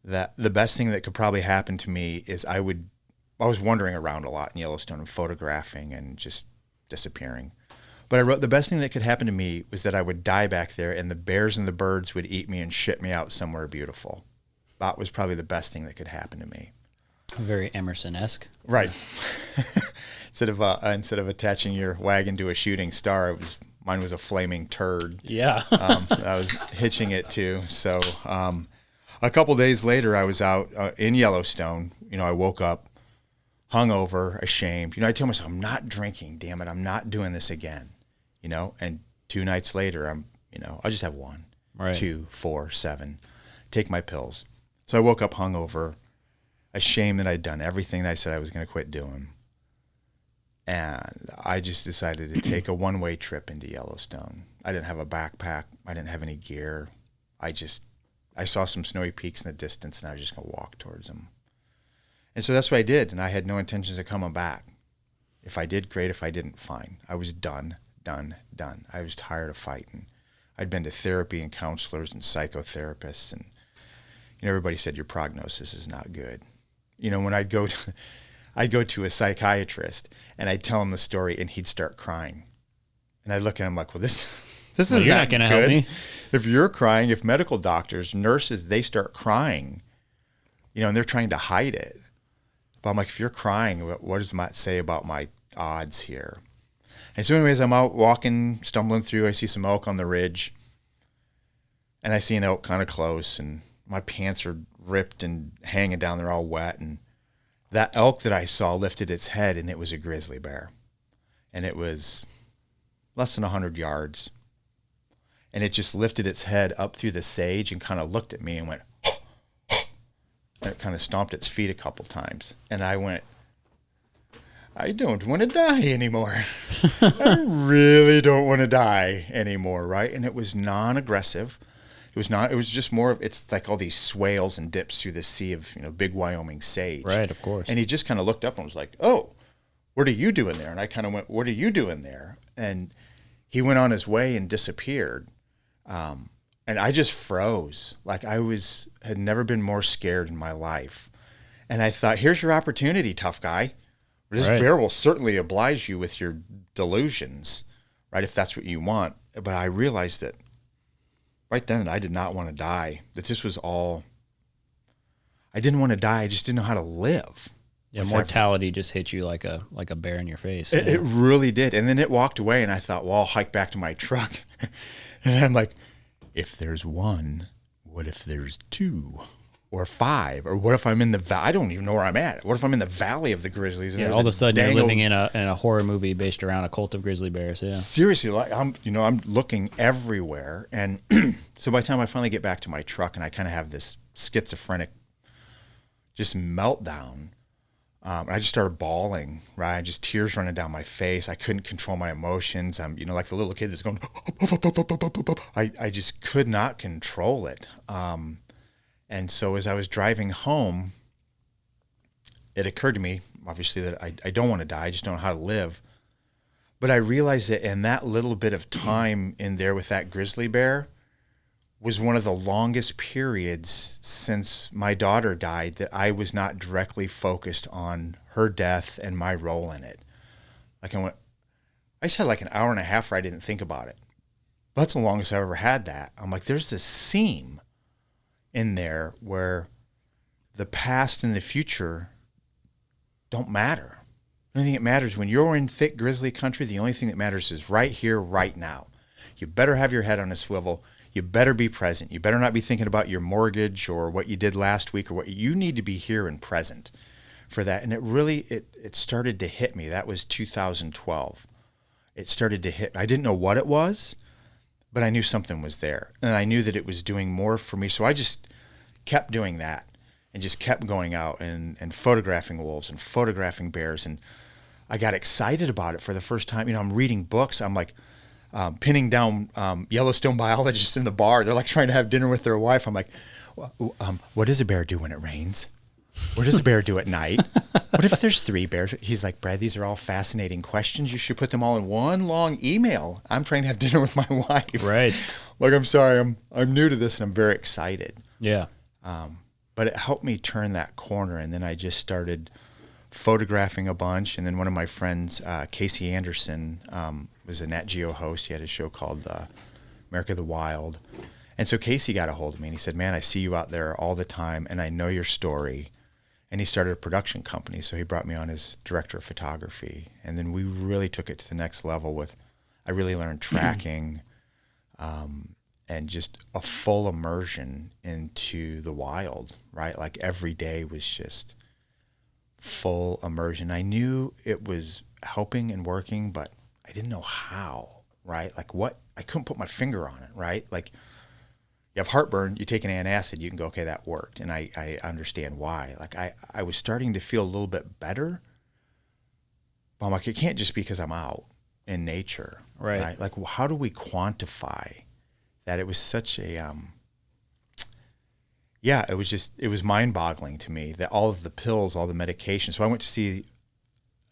that the best thing that could probably happen to me is I was wandering around a lot in Yellowstone and photographing and just disappearing. But I wrote, the best thing that could happen to me was that I would die back there, and the bears and the birds would eat me and shit me out somewhere beautiful. that was probably the best thing that could happen to me. Very Emerson-esque. Right. Instead of attaching your wagon to a shooting star, mine was a flaming turd. Yeah. I was hitching it to. So a couple days later, I was out in Yellowstone. I woke up hungover, ashamed. I tell myself, I'm not drinking. Damn it, I'm not doing this again. And 2 nights later, I'll just have 1, right. 2, 4, 7. Take my pills. So I woke up hungover, ashamed that I'd done everything that I said I was going to quit doing. And I just decided to take a one-way trip into Yellowstone. I didn't have a backpack. I didn't have any gear. I saw some snowy peaks in the distance, and I was just going to walk towards them. And so that's what I did, and I had no intentions of coming back. If I did, great. If I didn't, fine. I was done. I was tired of fighting. I'd been to therapy and counselors and psychotherapists, and everybody said your prognosis is not good. When I'd go to a psychiatrist and I'd tell him the story, and he'd start crying, and I'd look at him like, well, this is you're not going to good. help me. If you're crying, if medical doctors, nurses, they start crying, and they're trying to hide it. But I'm like, if you're crying, what does that say about my odds here? And so anyways, I'm out walking, stumbling through. I see some elk on the ridge, and I see an elk kind of close, and my pants are ripped and hanging down. They're all wet. And that elk that I saw lifted its head, and it was a grizzly bear. And it was less than 100 yards. And it just lifted its head up through the sage and kind of looked at me and went, and it kind of stomped its feet a couple times. And I went, I don't want to die anymore. I really don't want to die anymore, right? And it was non-aggressive. It was just more of, it's like all these swales and dips through the sea of, big Wyoming sage. Right, of course. And he just kind of looked up and was like, oh, what are you doing there? And I kind of went, what are you doing there? And he went on his way and disappeared. And I just froze. Like had never been more scared in my life. And I thought, here's your opportunity, tough guy. This bear will certainly oblige you with your delusions, right, if that's what you want. But I realized that right then I did not want to die, that this was all, I didn't want to die, I just didn't know how to live. Yeah, mortality just hit you like a bear in your face. It really did. And then it walked away, and I thought, well, I'll hike back to my truck. And I'm like, if there's 1, what if there's 2? Or 5, or what if I'm in the valley? I don't even know where I'm at. What if I'm in the valley of the grizzlies? And all of a sudden you're living in a horror movie based around a cult of grizzly bears. Yeah, seriously, like I'm looking everywhere, and so by the time I finally get back to my truck, and I kind of have this schizophrenic, just meltdown, and I just started bawling. Right, just tears running down my face. I couldn't control my emotions. I'm like the little kid that's going. I just could not control it. And so as I was driving home, it occurred to me, obviously, that I don't want to die. I just don't know how to live. But I realized that in that little bit of time in there with that grizzly bear was one of the longest periods since my daughter died that I was not directly focused on her death and my role in it. Like I just had like an hour and a half where I didn't think about it. But that's the longest I've ever had that. I'm like, there's this seam in there where the past and the future don't matter. The only thing that matters when you're in thick grizzly country, the only thing that matters is right here, right now. You better have your head on a swivel. You better be present. You better not be thinking about your mortgage or what you did last week or what you need to be here and present for that. And it really, it started to hit me. That was 2012. It started to hit. I didn't know what it was, but I knew something was there, and I knew that it was doing more for me. So I just kept doing that and just kept going out and photographing wolves and photographing bears. And I got excited about it for the first time. I'm reading books. I'm like pinning down Yellowstone biologists in the bar. They're like trying to have dinner with their wife. I'm like, what does a bear do when it rains? What does a bear do at night? What if there's 3 bears? He's like, Brad, these are all fascinating questions. You should put them all in one long email. I'm trying to have dinner with my wife. Right. Like, I'm sorry, I'm new to this, and I'm very excited. Yeah. But it helped me turn that corner, and then I just started photographing a bunch. And then one of my friends, Casey Anderson, was a Nat Geo host. He had a show called America the Wild. And so Casey got a hold of me and he said, man, I see you out there all the time and I know your story. And he started a production company. So he brought me on as director of photography. And then we really took it to the next level with, I really learned tracking and just a full immersion into the wild, right? Like every day was just full immersion. I knew it was helping and working, but I didn't know how, right? Like what, I couldn't put my finger on it, right? Like you have heartburn, you take an antacid, you can go, okay, that worked. And I understand why. Like I was starting to feel a little bit better, but I'm like, it can't just be because I'm out in nature, right? Like how do we quantify that? It was such a, it was mind-boggling to me that all of the pills, all the medication. So I went to see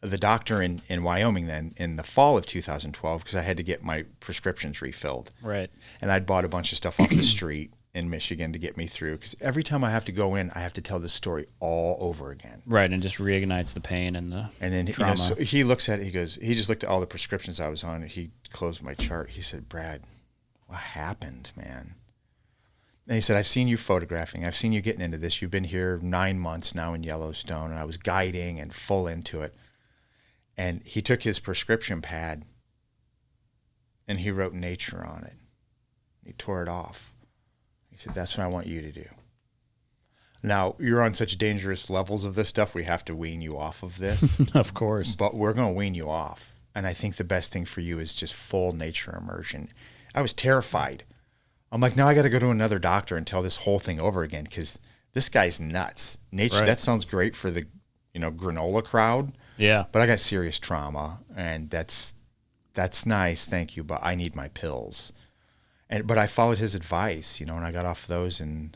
the doctor in Wyoming then in the fall of 2012 because I had to get my prescriptions refilled. Right. And I'd bought a bunch of stuff off the street in Michigan to get me through because every time I have to go in, I have to tell this story all over again. Right, and just reignites the pain and the trauma. So he looks at it, he just looked at all the prescriptions I was on. He closed my chart. He said, Brad, what happened, man? And he said, I've seen you photographing. I've seen you getting into this. You've been here 9 months now in Yellowstone, and I was guiding and full into it. And he took his prescription pad, and he wrote nature on it. He tore it off. He said, that's what I want you to do. Now, you're on such dangerous levels of this stuff, we have to wean you off of this. Of course. But we're going to wean you off. And I think the best thing for you is just full nature immersion. I was terrified. I'm like, now I got to go to another doctor and tell this whole thing over again because this guy's nuts. Nature, right. That sounds great for the, granola crowd. Yeah. But I got serious trauma, and that's nice, thank you, but I need my pills. But I followed his advice, and I got off those, and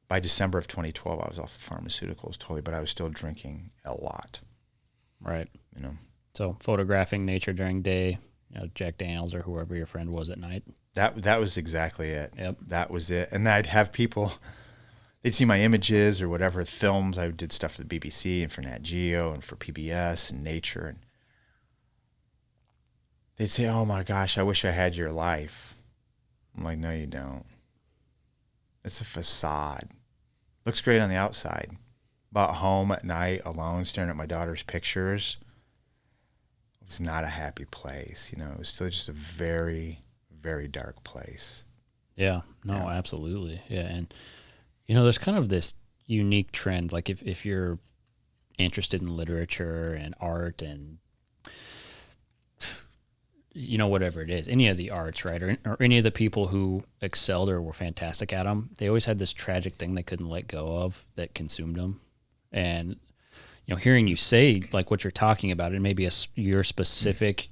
by December of 2012, I was off the pharmaceuticals totally, but I was still drinking a lot. Right. So photographing nature during day, Jack Daniels or whoever your friend was at night. That was exactly it. Yep. That was it. And I'd have people, they'd see my images or whatever, films. I did stuff for the BBC and for Nat Geo and for PBS and Nature. And they'd say, oh my gosh, I wish I had your life. I'm like, no, you don't. It's a facade. Looks great on the outside. But home at night, alone, staring at my daughter's pictures, it was not a happy place. It was still just a very, very dark place. Yeah, no, yeah. Absolutely. Yeah. And, there's kind of this unique trend, like if you're interested in literature and art and, whatever it is, any of the arts, right, or any of the people who excelled or were fantastic at them, they always had this tragic thing they couldn't let go of that consumed them. And, hearing you say, like, what you're talking about, and maybe your specific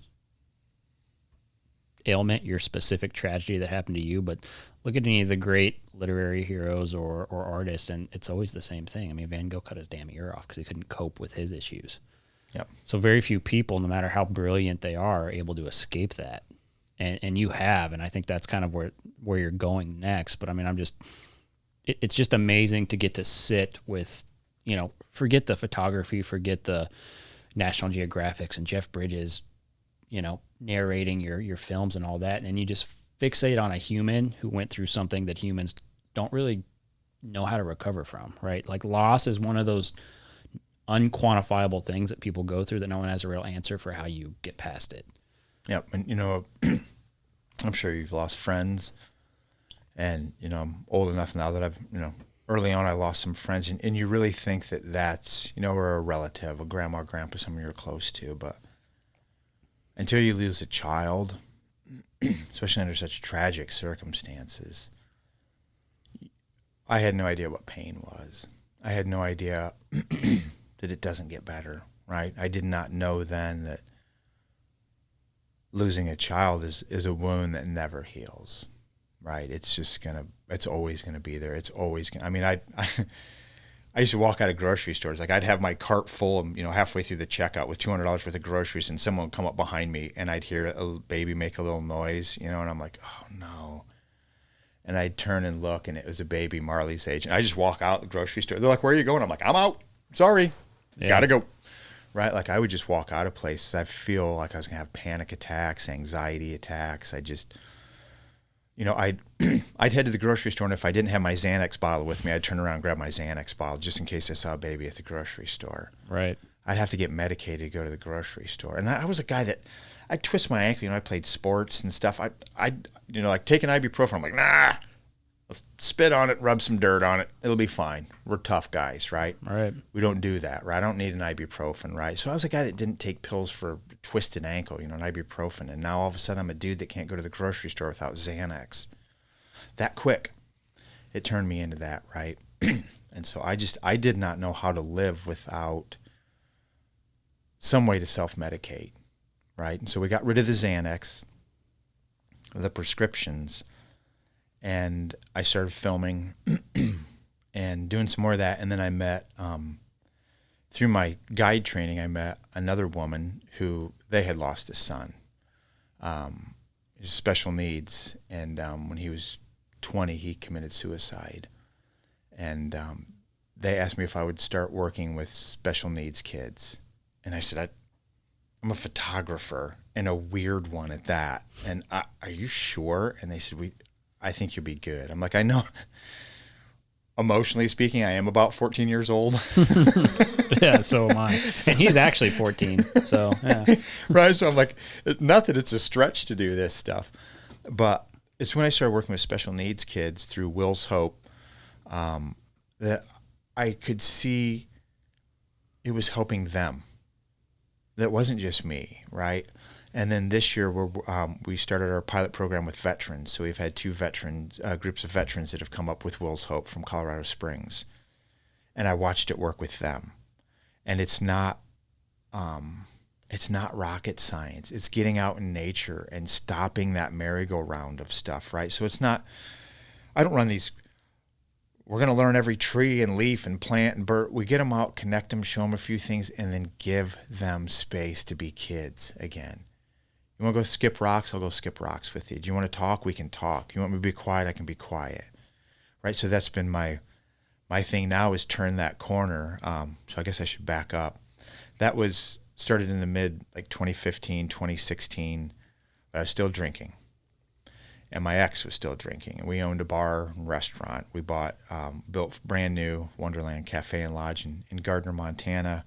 ailment, your specific tragedy that happened to you, but look at any of the great literary heroes or artists, and it's always the same thing. I mean, Van Gogh cut his damn ear off because he couldn't cope with his issues. Yep. So very few people, no matter how brilliant they are able to escape that. And you have, and I think that's kind of where you're going next. But I mean, it's just amazing to get to sit with, forget the photography, forget the National Geographics and Jeff Bridges, narrating your films and all that. And you just fixate on a human who went through something that humans don't really know how to recover from, right? Like loss is one of those unquantifiable things that people go through that no one has a real answer for how you get past it. Yep. And, I'm sure you've lost friends, and, I'm old enough now that I've, early on I lost some friends, and you really think that that's, or a relative, a grandma, or grandpa, someone you're close to, but until you lose a child, especially under such tragic circumstances, I had no idea what pain was. I had no idea that it doesn't get better, right? I did not know then that losing a child is a wound that never heals, right? It's always gonna be there. It's always gonna, I mean, I used to walk out of grocery stores. Like I'd have my cart full and, halfway through the checkout with $200 worth of groceries, and someone would come up behind me and I'd hear a baby make a little noise, and I'm like, oh no. And I'd turn and look, and it was a baby Marley's age. And I just walk out the grocery store. They're like, where are you going? I'm like, I'm out. Sorry. Yeah. Gotta go. Right? Like I would just walk out of places. I feel like I was going to have panic attacks, anxiety attacks. you know, I'd head to the grocery store, and if I didn't have my Xanax bottle with me, I'd turn around and grab my Xanax bottle just in case I saw a baby at the grocery store. Right. I'd have to get medicated to go to the grocery store. And I was a guy that I'd twist my ankle. You know, I played sports and stuff. I'd you know, like take an ibuprofen. I'm like, nah, let's spit on it, rub some dirt on it. It'll be fine. We're tough guys, right? Right. We don't do that, right? I don't need an ibuprofen, right? So I was a guy that didn't take pills for a twisted ankle, you know, an ibuprofen. And now all of a sudden I'm a dude that can't go to the grocery store without Xanax. That quick, it turned me into that, right? And so I did not know how to live without some way to self-medicate, right? And so we got rid of the Xanax, the prescriptions, and I started filming and doing some more of that. And then I met, through my guide training, I met another woman who they had lost a son, his special needs. And when he was 20, he committed suicide. And they asked me if I would start working with special needs kids. And I said, I'm a photographer, and a weird one at that. And are you sure? And they said, I think you'll be good. I'm like, I know. Emotionally speaking, I am about 14 years old. Yeah, so am I. And he's actually 14. So, yeah. Right. So I'm like, not that it's a stretch to do this stuff, but it's when I started working with special needs kids through Will's Hope that I could see it was helping them. That wasn't just me, right? And then this year we started our pilot program with veterans. So we've had 2 groups of veterans that have come up with Will's Hope from Colorado Springs, and I watched it work with them. And it's not rocket science. It's getting out in nature and stopping that merry-go-round of stuff, right? So it's not. I don't run these. We're going to learn every tree and leaf and plant and bird. We get them out, connect them, show them a few things, and then give them space to be kids again. You want to go skip rocks? I'll go skip rocks with you. Do you want to talk? We can talk. You want me to be quiet? I can be quiet. Right? So that's been my thing now is turn that corner. So I guess I should back up. That was started in the mid, like 2015, 2016. I was still drinking. And my ex was still drinking, and we owned a bar and restaurant. We built brand new Wonderland Cafe and Lodge in Gardner, Montana.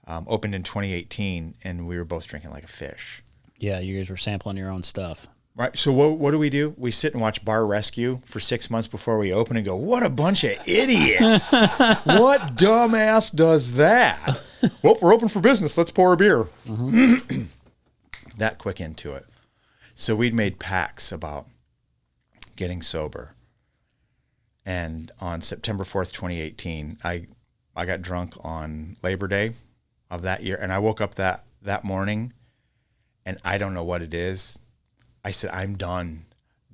Opened in 2018, and we were both drinking like a fish. Yeah, you guys were sampling your own stuff. Right. So what do? We sit and watch Bar Rescue for 6 months before we open and go, what a bunch of idiots. What dumbass does that? Well, we're open for business. Let's pour a beer. Mm-hmm. That quick into it. So we'd made pacts about getting sober. And on September 4th, 2018, I got drunk on Labor Day of that year. And I woke up that morning, and I don't know what it is. I said, I'm done.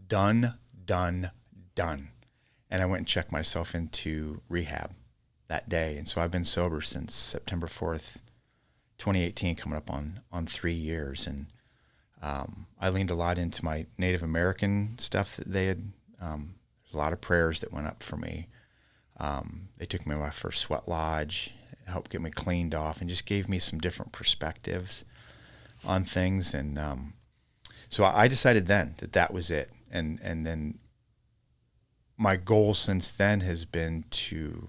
Done. And I went and checked myself into rehab that day. And so I've been sober since September 4th, 2018, coming up on 3 years. And I leaned a lot into my Native American stuff that they had. There's a lot of prayers that went up for me. They took me to my first sweat lodge, helped get me cleaned off, and just gave me some different perspectives on things. And so I decided then that was it. And then my goal since then has been to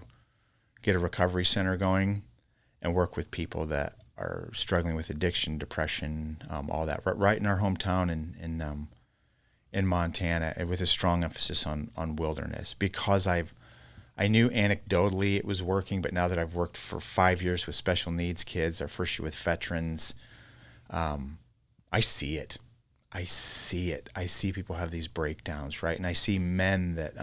get a recovery center going and work with people that are struggling with addiction, depression, all that, right in our hometown in Montana, and with a strong emphasis on wilderness, because I knew anecdotally it was working, but now that I've worked for 5 years with special needs kids, our first year with veterans, I see it. I see people have these breakdowns, right? And I see men that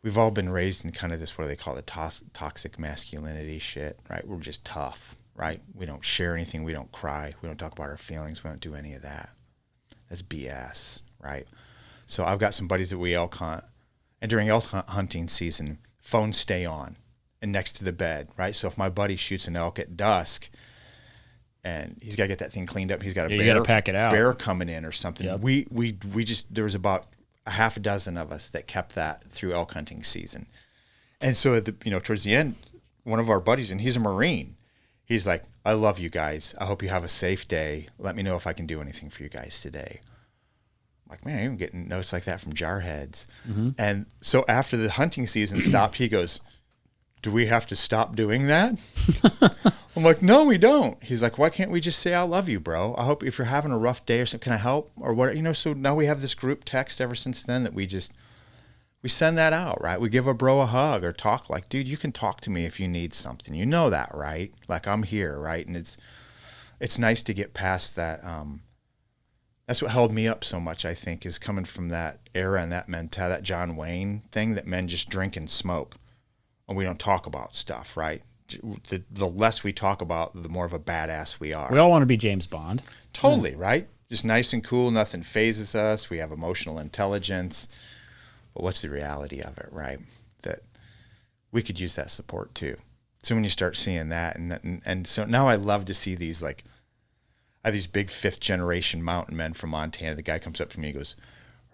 we've all been raised in kind of this, what do they call it, toxic masculinity shit, right? We're just tough, right? We don't share anything. We don't cry. We don't talk about our feelings. We don't do any of that. That's BS, right? So I've got some buddies that we elk hunt, and during elk hunting season, phones stay on and next to the bed, right? So if my buddy shoots an elk at dusk and he's got to get that thing cleaned up, he's got you got to pack it out. Bear coming in or something. Yep. We just, there was about a half a dozen of us that kept that through elk hunting season. And so towards the end, one of our buddies, and he's a Marine, he's like, I love you guys. I hope you have a safe day. Let me know if I can do anything for you guys today. I'm like, man, I'm even getting notes like that from jarheads. And so after the hunting season stopped, he goes, do we have to stop doing that? I'm like, no, we don't. He's like, why can't we just say, I love you, bro? I hope if you're having a rough day or something, can I help? Or what, so now we have this group text ever since then that we send that out, right? We give a bro a hug or talk like, dude, you can talk to me if you need something. You know that, right? Like, I'm here, right? And it's nice to get past that. That's what held me up so much, I think, is coming from that era and that mentality, that John Wayne thing, that men just drink and smoke and we don't talk about stuff, right? The less we talk about, the more of a badass we are. We all want to be James Bond. Totally, right? Just nice and cool. Nothing phases us. We have emotional intelligence. But what's the reality of it, right? That we could use that support too. So when you start seeing that, and so now I love to see these, like, I have these big 5th generation mountain men from Montana. The guy comes up to me and goes,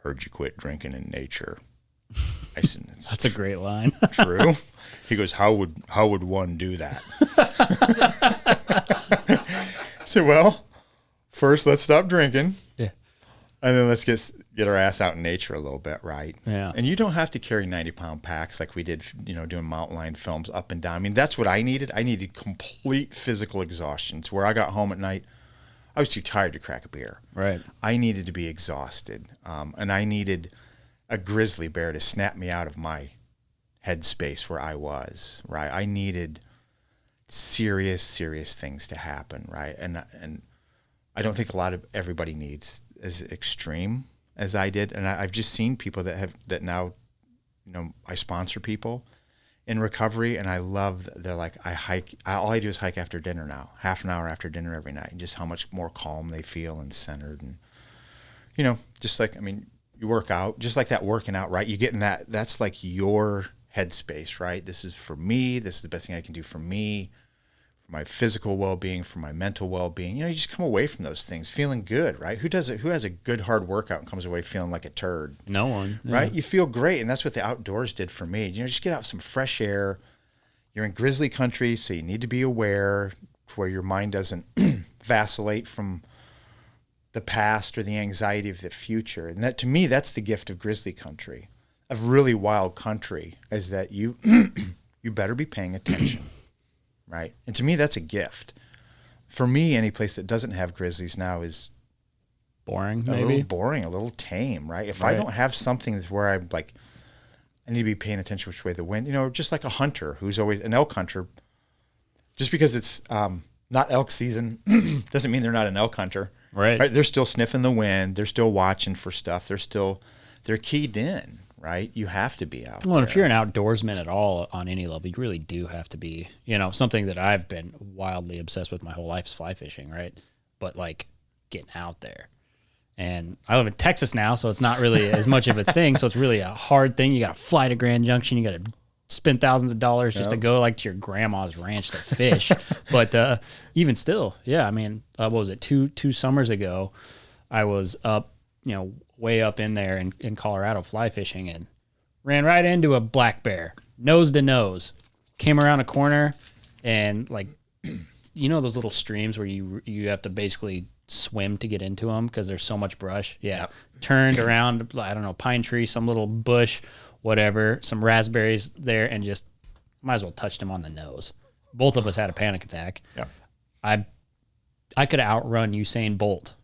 heard you quit drinking in nature. I said, that's a great line. True. He goes, how would one do that? I said, well, first let's stop drinking. Yeah. And then let's get our ass out in nature a little bit, right? Yeah. And you don't have to carry 90-pound packs like we did, doing mountain lion films up and down. I mean, that's what I needed. I needed complete physical exhaustion to where I got home at night, I was too tired to crack a beer. Right. I needed to be exhausted. And I needed a grizzly bear to snap me out of my headspace where I was, right? I needed serious things to happen, right? And I don't think everybody needs as extreme as I did. And I've just seen people that now, I sponsor people in recovery, and I love that they're like, all I do is hike after dinner now, half an hour after dinner every night, and just how much more calm they feel and centered. And, just like, you work out, just like that working out, right? You get in that's like your headspace, right? This is for me. This is the best thing I can do for me, for my physical well-being, for my mental well-being. You just come away from those things feeling good, right? Who does it? Who has a good hard workout and comes away feeling like a turd? No one. Yeah. Right? You feel great, and that's what the outdoors did for me. Just get out some fresh air. You're in grizzly country, so you need to be aware to where your mind doesn't vacillate from the past or the anxiety of the future. And that, to me, that's the gift of grizzly country, of really wild country, is that you better be paying attention, right? And to me, that's a gift. For me, any place that doesn't have grizzlies now is boring, a maybe little boring, a little tame, right? If I don't have something that's where I'm like, I need to be paying attention which way the wind, just like a hunter who's always an elk hunter, just because it's not elk season doesn't mean they're not an elk hunter. Right. They're still sniffing the wind. They're still watching for stuff. They're keyed in, right? You have to be out there. Well, if you're an outdoorsman at all on any level, you really do have to be, something that I've been wildly obsessed with my whole life is fly fishing, right? But like getting out there. And I live in Texas now, so it's not really as much of a thing. So it's really a hard thing. You got to fly to Grand Junction. You got to spend thousands of dollars just to go like to your grandma's ranch to fish. But even still, yeah, what was it? Two summers ago, I was up, way up in there in Colorado fly fishing and ran right into a black bear, nose to nose. Came around a corner and like, those little streams where you have to basically swim to get into them because there's so much brush. Yeah. Yep. Turned around, I don't know, pine tree, some little bush, whatever, some raspberries there, and just might as well touched him on the nose. Both of us had a panic attack. Yeah. I could outrun Usain Bolt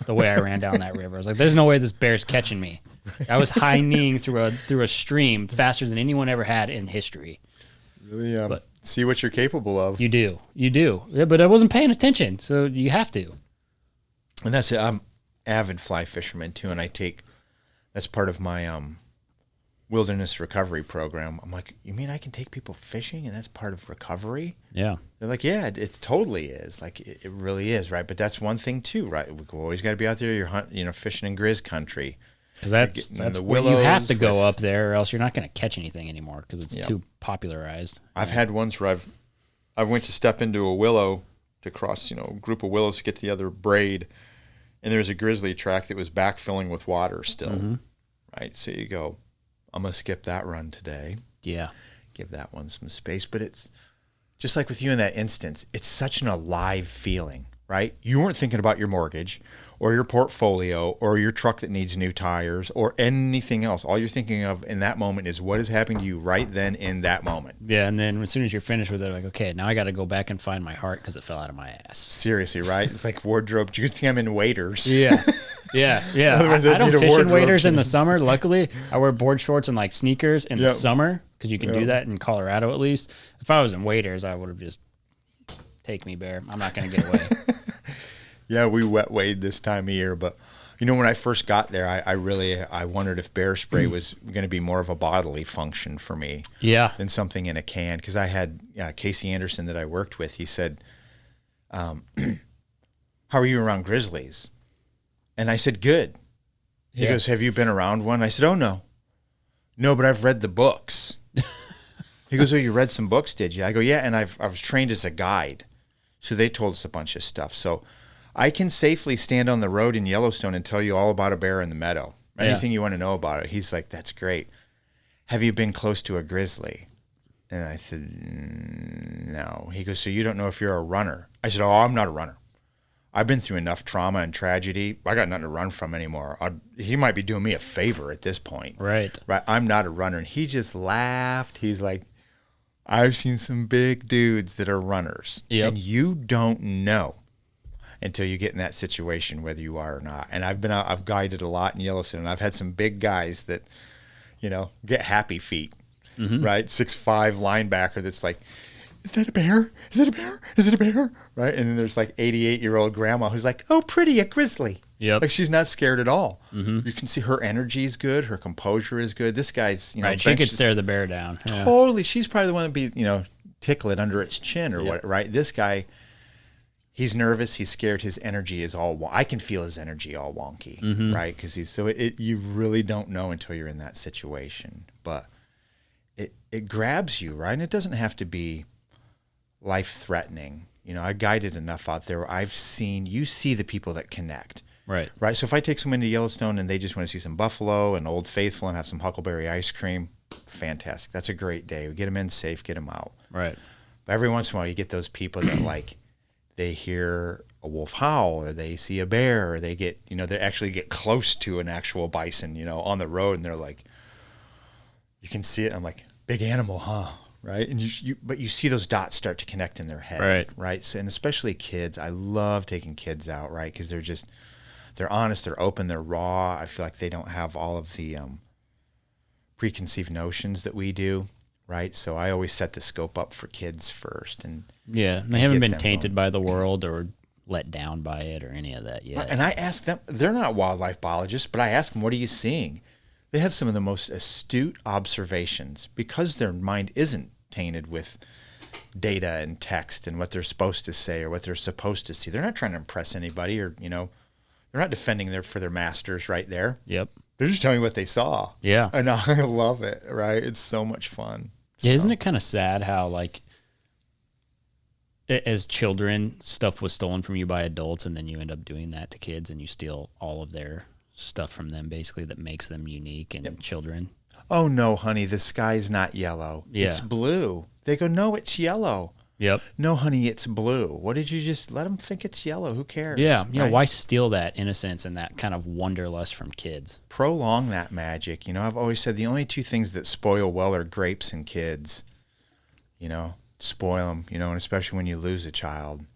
the way I ran down that river. I was like, there's no way this bear's catching me. I was high-kneeing through a stream faster than anyone ever had in history. Really but see what you're capable of. You do. Yeah, but I wasn't paying attention, so you have to. And that's it. I'm avid fly fisherman too, and that's part of my wilderness recovery program. I'm like, you mean I can take people fishing and that's part of recovery? Yeah. They're like, yeah, it totally is. Like, it really is, right? But that's one thing too, right? We always got to be out there. You're fishing in Grizz country. Because that's the willows. You have to go up there, or else you're not going to catch anything anymore because it's too popularized. I've had ones where I went to step into a willow to cross, a group of willows to get to the other braid, and there's a grizzly track that was backfilling with water still, right? So you go, I'm going to skip that run today. Yeah. Give that one some space. But it's just like with you in that instance, it's such an alive feeling, right? You weren't thinking about your mortgage or your portfolio or your truck that needs new tires or anything else. All you're thinking of in that moment is what is happening to you right then in that moment. Yeah, and then as soon as you're finished with it, like, okay, now I got to go back and find my heart because it fell out of my ass. Seriously, right? It's like wardrobe. You think I'm in waders. Yeah. Yeah. Otherwise, I I'd don't need a fish in wardrobe waders in change. the summer. Luckily, I wear board shorts and like sneakers in the Yep. summer because you can do Yep. that in Colorado at least. If I was in waders, I would have just take me, bear. I'm not going to get away. Yeah, we wet wade this time of year, but you know, when I first got there, I wondered if bear spray was going to be more of a bodily function for me Yeah. than something in a can. Because I had Casey Anderson that I worked with. He said, "How are you around grizzlies?" And I said, "Good." He Yeah. goes, "Have you been around one?" I said, "Oh no, no, but I've read the books." He goes, "Oh, you read some books, did you?" I go, "Yeah, and I was trained as a guide, so they told us a bunch of stuff." So I can safely stand on the road in Yellowstone and tell you all about a bear in the meadow. Yeah. Anything you want to know about it. He's like, "That's great. Have you been close to a grizzly?" And I said, "No." He goes, "So you don't know if you're a runner?" I said, "Oh, I'm not a runner. I've been through enough trauma and tragedy. I got nothing to run from anymore. He might be doing me a favor at this point." Right. Right. I'm not a runner. And he just laughed. He's like, "I've seen some big dudes that are runners." Yep. And you don't know until you get in that situation whether you are or not. And I've guided a lot in Yellowstone, and I've had some big guys that, get happy feet, right? 6'5" linebacker that's like, "Is that a bear? Is it a bear? Is it a bear?" Right? And then there's like 88-year-old grandma who's like, "Oh, pretty, a grizzly." Yep. Like she's not scared at all. You can see her energy is good. Her composure is good. This guy's, Right. She could stare the bear down. Yeah. Totally. She's probably the one that be, tickle it under its chin or what, right? This guy, he's nervous. He's scared. His energy is all, I can feel his energy all wonky, right? Because you really don't know until you're in that situation. But it grabs you, right? And it doesn't have to be life-threatening. I guided enough out there. You see the people that connect. Right. Right. So if I take someone to Yellowstone and they just want to see some buffalo and Old Faithful and have some huckleberry ice cream, fantastic. That's a great day. We get them in safe, get them out. Right. But every once in a while you get those people that like they hear a wolf howl or they see a bear or they get, they actually get close to an actual bison, on the road and they're like, you can see it. I'm like, big animal, huh? Right. And but you see those dots start to connect in their head. Right. Right. So, and especially kids, I love taking kids out, right? Because they're honest, they're open, they're raw. I feel like they don't have all of the preconceived notions that we do, right? So I always set the scope up for kids first. And Yeah. They haven't get been them tainted going. by the world or let down by it or any of that yet. And I ask them, they're not wildlife biologists, but I ask them, what are you seeing? They have some of the most astute observations because their mind isn't tainted with data and text and what they're supposed to say or what they're supposed to see. They're not trying to impress anybody or, they're not defending for their masters right there. Yep. They're just telling me what they saw. Yeah. And I love it, right? It's so much fun. Yeah, So- isn't it kind of sad how, like, as children, stuff was stolen from you by adults, and then you end up doing that to kids, and you steal all of their stuff from them, basically, that makes them unique and children. "Oh, no, honey, the sky's not yellow. Yeah. It's blue." They go, "No, it's yellow." Yep. "No, honey, it's blue." What did you just let them think it's yellow? Who cares? Yeah. right? Why steal that innocence and that kind of wanderlust from kids? Prolong that magic? I've always said the only two things that spoil well are grapes and kids. Spoil them, and especially when you lose a child.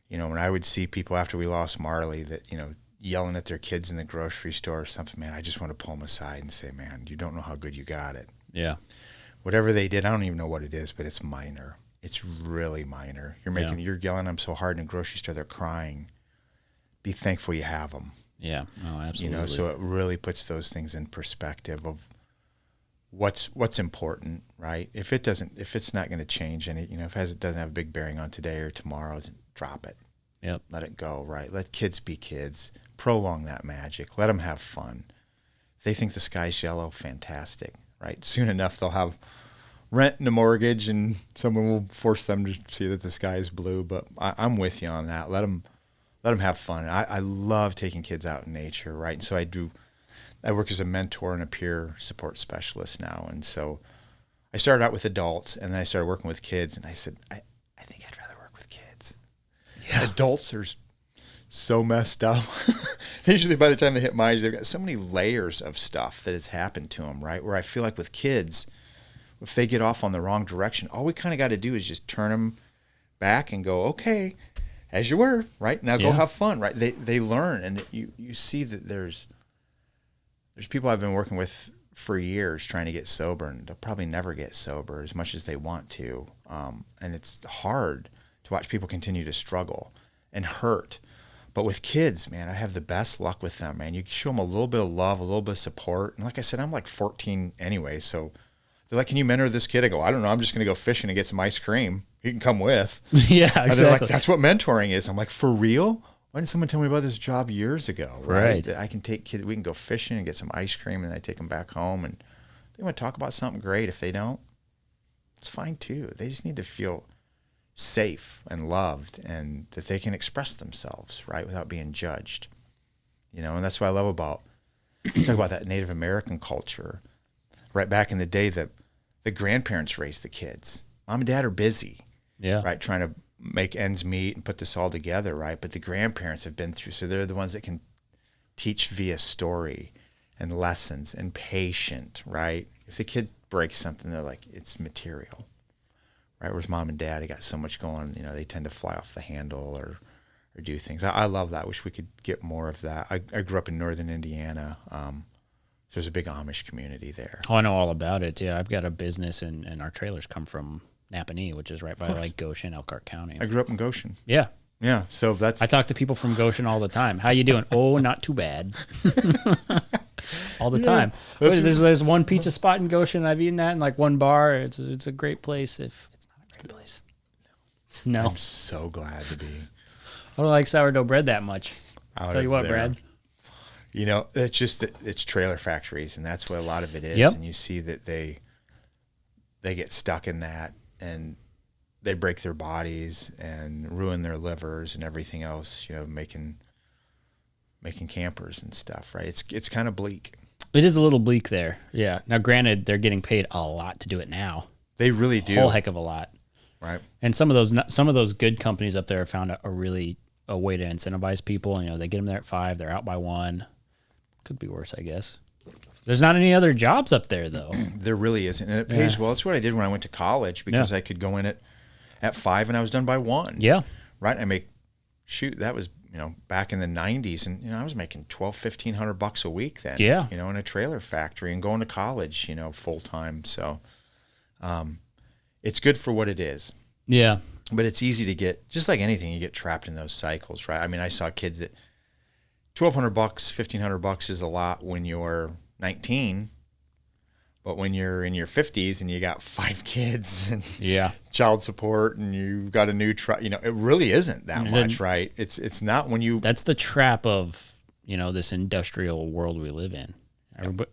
When I would see people after we lost Marley that, yelling at their kids in the grocery store or something, man, I just want to pull them aside and say, "Man, you don't know how good you got it." Yeah. Whatever they did, I don't even know what it is, but it's minor. It's really minor. You're yelling at them so hard in the grocery store, they're crying. Be thankful you have them. Yeah. Oh, absolutely. So it really puts those things in perspective of what's important, right? If it's not going to change any, if it doesn't have a big bearing on today or tomorrow, drop it. Yep. Let it go, right? Let kids be kids. Prolong that magic. Let them have fun. If they think the sky's yellow, fantastic, right? Soon enough, they'll have rent and a mortgage, and someone will force them to see that the sky is blue. But I'm with you on that. Let them have fun. I love taking kids out in nature, right? And so I work as a mentor and a peer support specialist now. And so I started out with adults, and then I started working with kids, and I said, I think I'd rather work with kids. Yeah. Adults, so messed up. Usually by the time they hit my age, they've got so many layers of stuff that has happened to them, right? Where I feel like with kids, if they get off on the wrong direction, all we kind of got to do is just turn them back and go, okay, as you were, right? Now go have fun, right? They learn, and you see that there's people I've been working with for years trying to get sober, and they'll probably never get sober as much as they want to. And it's hard to watch people continue to struggle and hurt. But with kids, man, I have the best luck with them, man. You show them a little bit of love, a little bit of support. And like I said, I'm like 14 anyway. So they're like, can you mentor this kid? I go, I don't know. I'm just going to go fishing and get some ice cream. He can come with. Yeah, exactly. And they're like, that's what mentoring is. I'm like, for real? Why didn't someone tell me about this job years ago? Right. That I can take kids, we can go fishing and get some ice cream, and I take them back home. And they want to talk about something great. If they don't, it's fine too. They just need to feel safe and loved, and that they can express themselves, right, without being judged. And that's what I love about talk about that Native American culture. Right back in the day, the grandparents raised the kids. Mom and dad are busy, right, trying to make ends meet and put this all together, right? But the grandparents have been through, so they're the ones that can teach via story and lessons and patient, right? If the kid breaks something, they're like, it's material. Right, whereas mom and dad, they got so much going, they tend to fly off the handle or do things. I love that. I wish we could get more of that. I grew up in northern Indiana. There's a big Amish community there. Oh, I know all about it. Yeah, I've got a business, and our trailers come from Napanee, which is right by like Goshen, Elkhart County. I grew up in Goshen. Yeah. Yeah, so that's... I talk to people from Goshen all the time. How you doing? Oh, not too bad. All the time. There's one pizza spot in Goshen. I've eaten at, and like one bar. It's a great place if it's not a great place. No. I'm so glad to be. I don't like sourdough bread that much. Tell you what, there. Brad. It's just that it's trailer factories, and that's what a lot of it is. Yep. And you see that they get stuck in that, and they break their bodies and ruin their livers and everything else, making campers and stuff, right? It's kind of bleak. It is a little bleak there. Yeah. Now, granted, they're getting paid a lot to do it now. They really do. A whole heck of a lot. Right. And some of those good companies up there have found a way to incentivize people. They get them there at 5, they're out by 1. Could be worse, I guess. There's not any other jobs up there, though. There really isn't. And it pays well. It's what I did when I went to college, because I could go in at 5 and I was done by 1. Yeah. Right. That was, back in the 90s, and, I was making $1,200-$1,500 a week then. Yeah. In a trailer factory and going to college, full time. So, it's good for what it is. Yeah. But it's easy to get, just like anything, you get trapped in those cycles, right? I mean, I saw kids that $1,200, $1,500 is a lot when you're 19, but when you're in your 50s and you got 5 kids and child support and you've got a new truck, it really isn't that much, right? It's not when you... That's the trap of, this industrial world we live in.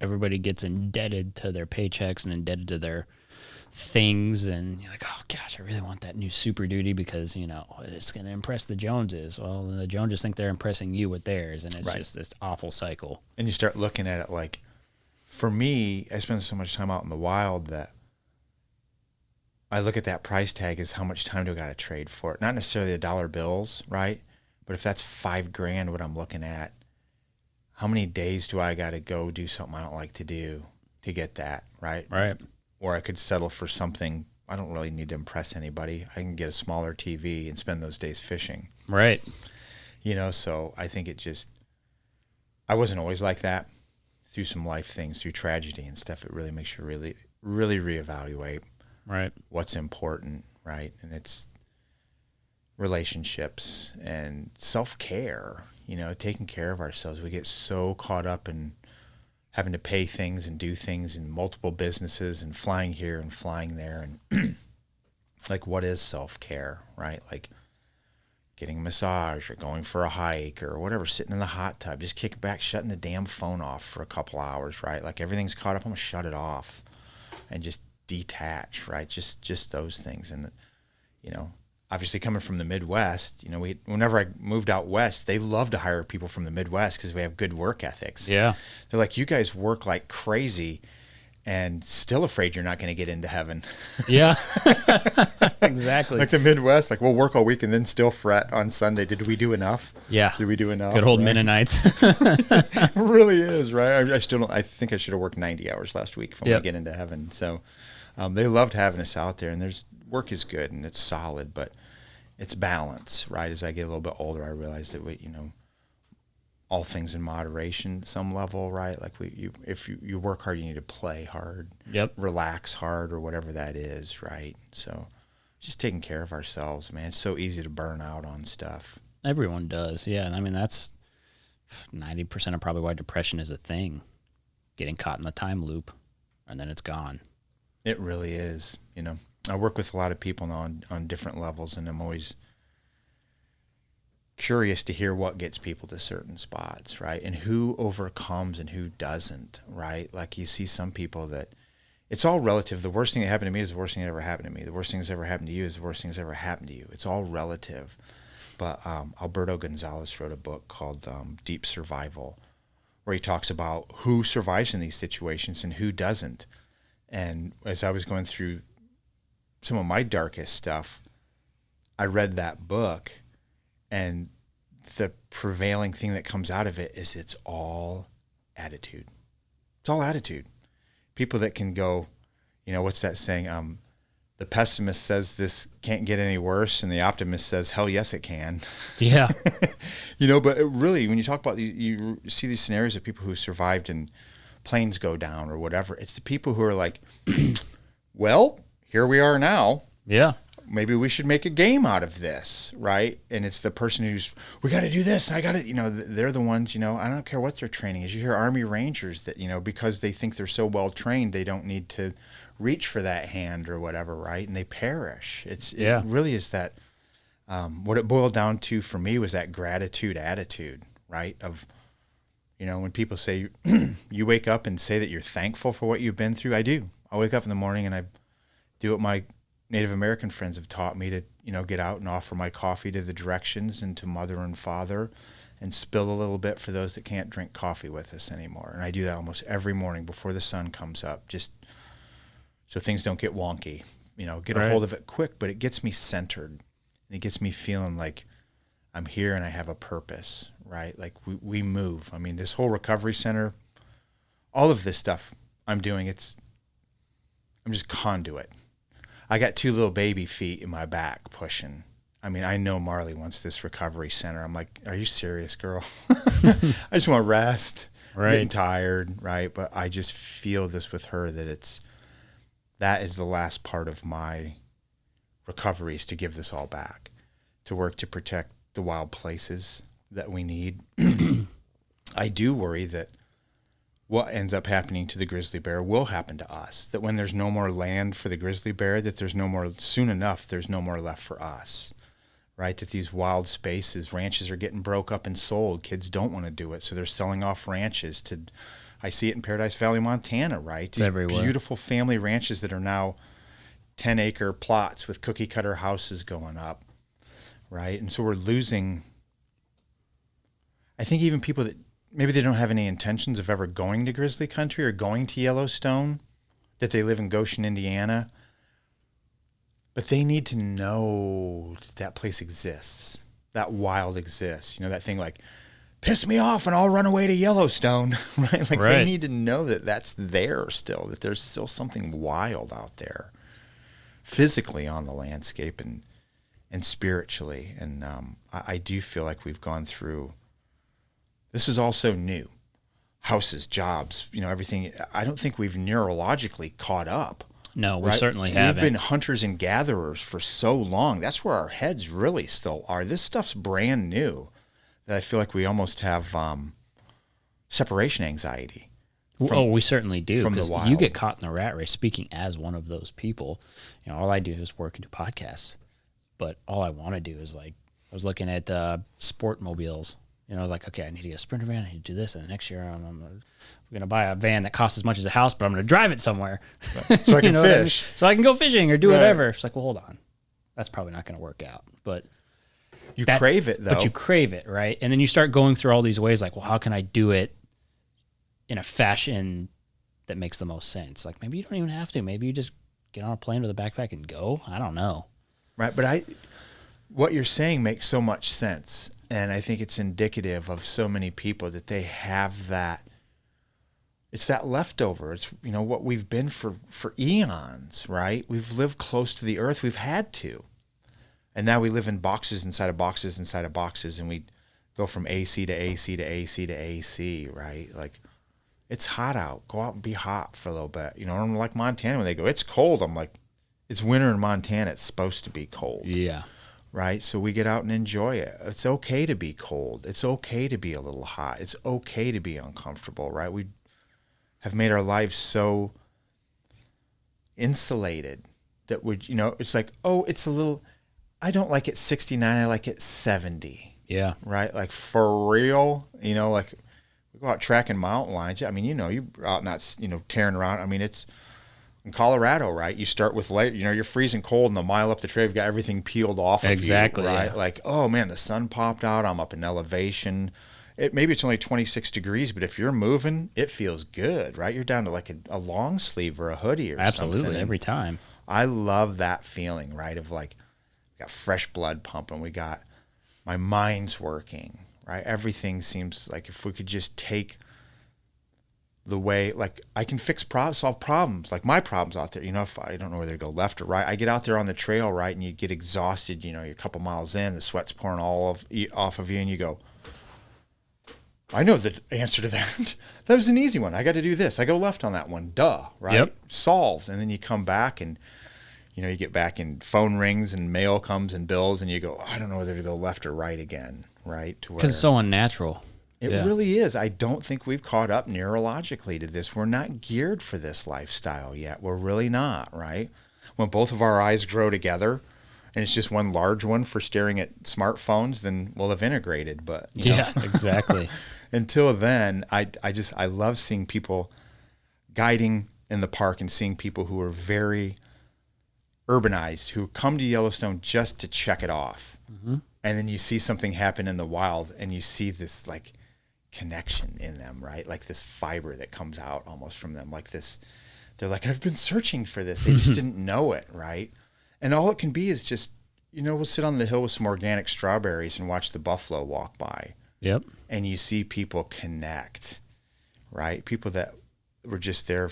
Everybody gets indebted to their paychecks and indebted to their things, and you're like, oh gosh, I really want that new Super Duty because it's going to impress the Joneses. Well, the Joneses think they're impressing you with theirs, and it's just this awful cycle. And you start looking at it like, for me, I spend so much time out in the wild that I look at that price tag as how much time do I got to trade for it? Not necessarily the dollar bills, right? But if that's $5,000, what I'm looking at, how many days do I got to go do something I don't like to do to get that, right? Right. Or I could settle for something. I don't really need to impress anybody. I can get a smaller TV and spend those days fishing. Right. So I think I wasn't always like that. Through some life things, through tragedy and stuff, it really makes you really, really reevaluate what's important, right? And it's relationships and self-care, taking care of ourselves. We get so caught up in having to pay things and do things in multiple businesses and flying here and flying there. And like, what is self-care, right? Like getting a massage or going for a hike or whatever, sitting in the hot tub, just kicking back, shutting the damn phone off for a couple hours, right? Like everything's caught up, I'm gonna shut it off and just detach, right? Just those things. And, obviously coming from the Midwest, whenever I moved out west, they love to hire people from the Midwest because we have good work ethics. Yeah. They're like, you guys work like crazy and still afraid you're not going to get into heaven. Yeah, exactly. Like the Midwest, like we'll work all week and then still fret on Sunday. Did we do enough? Yeah. Did we do enough? Good old right? Mennonites. It really is, right? I still don't, I think I should have worked 90 hours last week when Yep. we get into heaven. So they loved having us out there, and work is good and it's solid, but it's balance, right? As I get a little bit older, I realize that all things in moderation, some level, right? Like if you work hard, you need to play hard, Yep. relax hard, or whatever that is, right? So just taking care of ourselves, man. It's so easy to burn out on stuff. Everyone does. Yeah. And I mean, that's 90% of probably why depression is a thing. Getting caught in the time loop, and then it's gone. It really is. I work with a lot of people now on different levels, and I'm always curious to hear what gets people to certain spots, right? And who overcomes and who doesn't, right? Like you see some people that it's all relative. The worst thing that happened to me is the worst thing that ever happened to me. The worst thing that's ever happened to you is the worst thing that's ever happened to you. It's all relative. But Alberto Gonzalez wrote a book called Deep Survival, where he talks about who survives in these situations and who doesn't. And as I was going through some of my darkest stuff, I read that book, and the prevailing thing that comes out of it is it's all attitude. It's all attitude. People that can go, what's that saying? The pessimist says this can't get any worse, and the optimist says, hell yes, it can. Yeah. But really, when you talk about you see these scenarios of people who survived and planes go down or whatever, it's the people who are like, well, here we are now. Yeah. Maybe we should make a game out of this, right? And it's the person who's, we got to do this, and I got to, they're the ones, I don't care what their training is. You hear Army Rangers that, because they think they're so well trained, they don't need to reach for that hand or whatever, right? And they perish. It really is that, what it boiled down to for me was that gratitude attitude, right? Of, when people say, you wake up and say that you're thankful for what you've been through, I do. I wake up in the morning and I do what my Native American friends have taught me to, get out and offer my coffee to the directions and to mother and father, and spill a little bit for those that can't drink coffee with us anymore. And I do that almost every morning before the sun comes up, just so things don't get wonky. Get a hold of it quick, but it gets me centered, and it gets me feeling like I'm here and I have a purpose, right? Like we move. I mean, this whole recovery center, all of this stuff I'm doing, I'm just conduit. I got 2 little baby feet in my back pushing. I mean, I know Marley wants this recovery center. I'm like, are you serious, girl? I just want to rest. Right. I'm getting tired, right? But I just feel this with her that that is the last part of my recovery, is to give this all back, to work to protect the wild places that we need. I do worry that what ends up happening to the grizzly bear will happen to us, that when there's no more land for the grizzly bear, that there's no more, soon enough, there's no more left for us, right? That these wild spaces, ranches are getting broke up and sold. Kids don't want to do it, so they're selling off ranches to, I see it in Paradise Valley, Montana, right? These everywhere. Beautiful family ranches that are now 10-acre plots with cookie-cutter houses going up, right? And so we're losing, I think, even people that maybe they don't have any intentions of ever going to grizzly country or going to Yellowstone, that they live in Goshen, Indiana, but they need to know that place exists, that wild exists. That thing like, piss me off and I'll run away to Yellowstone, right? Like they need to know that that's there still, that there's still something wild out there, physically on the landscape and spiritually. And I do feel like we've gone through, this is all so new. Houses, jobs, everything. I don't think we've neurologically caught up. No, we right? certainly haven't. We've been hunters and gatherers for so long. That's where our heads really still are. This stuff's brand new, that I feel like we almost have separation anxiety. We certainly do. From the 'cause wild. you get caught in the rat race. Speaking as one of those people, all I do is work and do podcasts. But all I want to do is, like, I was looking at sport mobiles. Like, okay, I need to get a Sprinter van. I need to do this. And next year, I'm going to buy a van that costs as much as a house, but I'm going to drive it somewhere. So I can what I mean? fish. So I can go fishing or do Right. whatever. It's like, well, hold on. That's probably not going to work out. But You crave it, though. But you crave it, right? And then you start going through all these ways like, well, how can I do it in a fashion that makes the most sense. Like maybe you don't even have to. Maybe you just get on a plane with a backpack and go. I don't know. Right. But what you're saying makes so much sense. And I think it's indicative of so many people that they have that. It's that leftover. It's, you know, what we've been for eons, right? We've lived close to the earth. We've had to. And now we live in boxes inside of boxes inside of boxes. And we go from AC to AC to AC to AC, right? Like, it's hot out. Go out and be hot for a little bit. You know, I'm like Montana when they go, it's cold. I'm like, it's winter in Montana. It's supposed to be cold. Yeah. Right? So we get out and enjoy it. It's okay to be cold. It's okay to be a little hot. It's okay to be uncomfortable, right? We have made our lives so insulated that would, you know, it's like, oh, it's a little, I don't like it 69. I like it 70. Yeah. Right? Like for real, you know, like we go out tracking mountain lions. I mean, you know, you're out not, you know, tearing around. I mean, it's in Colorado, right? You start with late, you know, you're freezing cold and a mile up the trail, you've got everything peeled off of exactly, you, right? Yeah. Like, oh man, the sun popped out. I'm up in elevation. Maybe it's only 26 degrees, but if you're moving, it feels good, right? You're down to like a long sleeve or a hoodie or something. Absolutely, every time. I love that feeling, right? Of like, we got fresh blood pumping. We got my mind's working, right? Everything seems like if we could just take the way, like I can solve problems, like my problems out there. You know, if I don't know whether to go left or right, I get out there on the trail, right? And you get exhausted, you know, you're a couple miles in, the sweat's pouring off of you and you go, I know the answer to that. That was an easy one. I got to do this. I go left on that one. Duh, right? Yep. Solved. And then you come back and, you know, you get back and phone rings and mail comes and bills and you go, I don't know whether to go left or right again, right? Because it's so unnatural. It really is. I don't think we've caught up neurologically to this. We're not geared for this lifestyle yet. We're really not, right? When both of our eyes grow together and it's just one large one for staring at smartphones, then we'll have integrated. But you know, exactly. Until then, I love seeing people guiding in the park and seeing people who are very urbanized, who come to Yellowstone just to check it off. Mm-hmm. And then you see something happen in the wild and you see this like connection in them, right? Like this fiber that comes out almost from them, like this, they're like, I've been searching for this. They just didn't know it, right? And all it can be is just, you know, we'll sit on the hill with some organic strawberries and watch the buffalo walk by. Yep. And you see people connect, right? People that were just there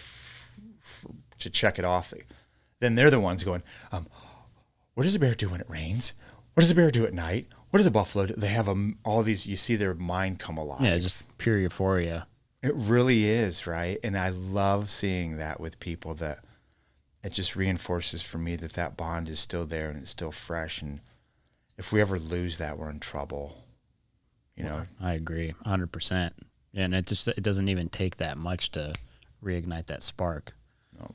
to check it off. Then they're the ones going, what does a bear do when it rains? What does a bear do at night? What does a buffalo do? They have all these, you see their mind come alive. Yeah, just pure euphoria. It really is, right? And I love seeing that with people, that it just reinforces for me that bond is still there and it's still fresh. And if we ever lose that, we're in trouble. You know, I agree 100%. And it doesn't even take that much to reignite that spark. No.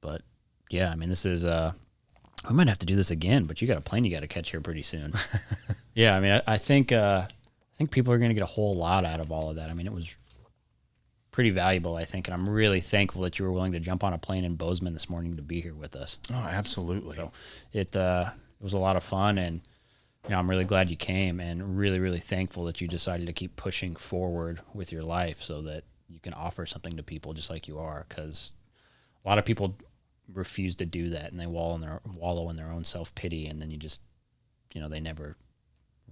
But yeah, I mean, this is, we might have to do this again, but you got a plane you got to catch here pretty soon. Yeah. I mean, I think people are going to get a whole lot out of all of that. I mean, it was pretty valuable, I think. And I'm really thankful that you were willing to jump on a plane in Bozeman this morning to be here with us. Oh, absolutely. So it was a lot of fun, and you know, I'm really glad you came, and really, really thankful that you decided to keep pushing forward with your life so that you can offer something to people just like you are, because a lot of people refuse to do that, and they wallow in their own self-pity, and then you just, you know, they never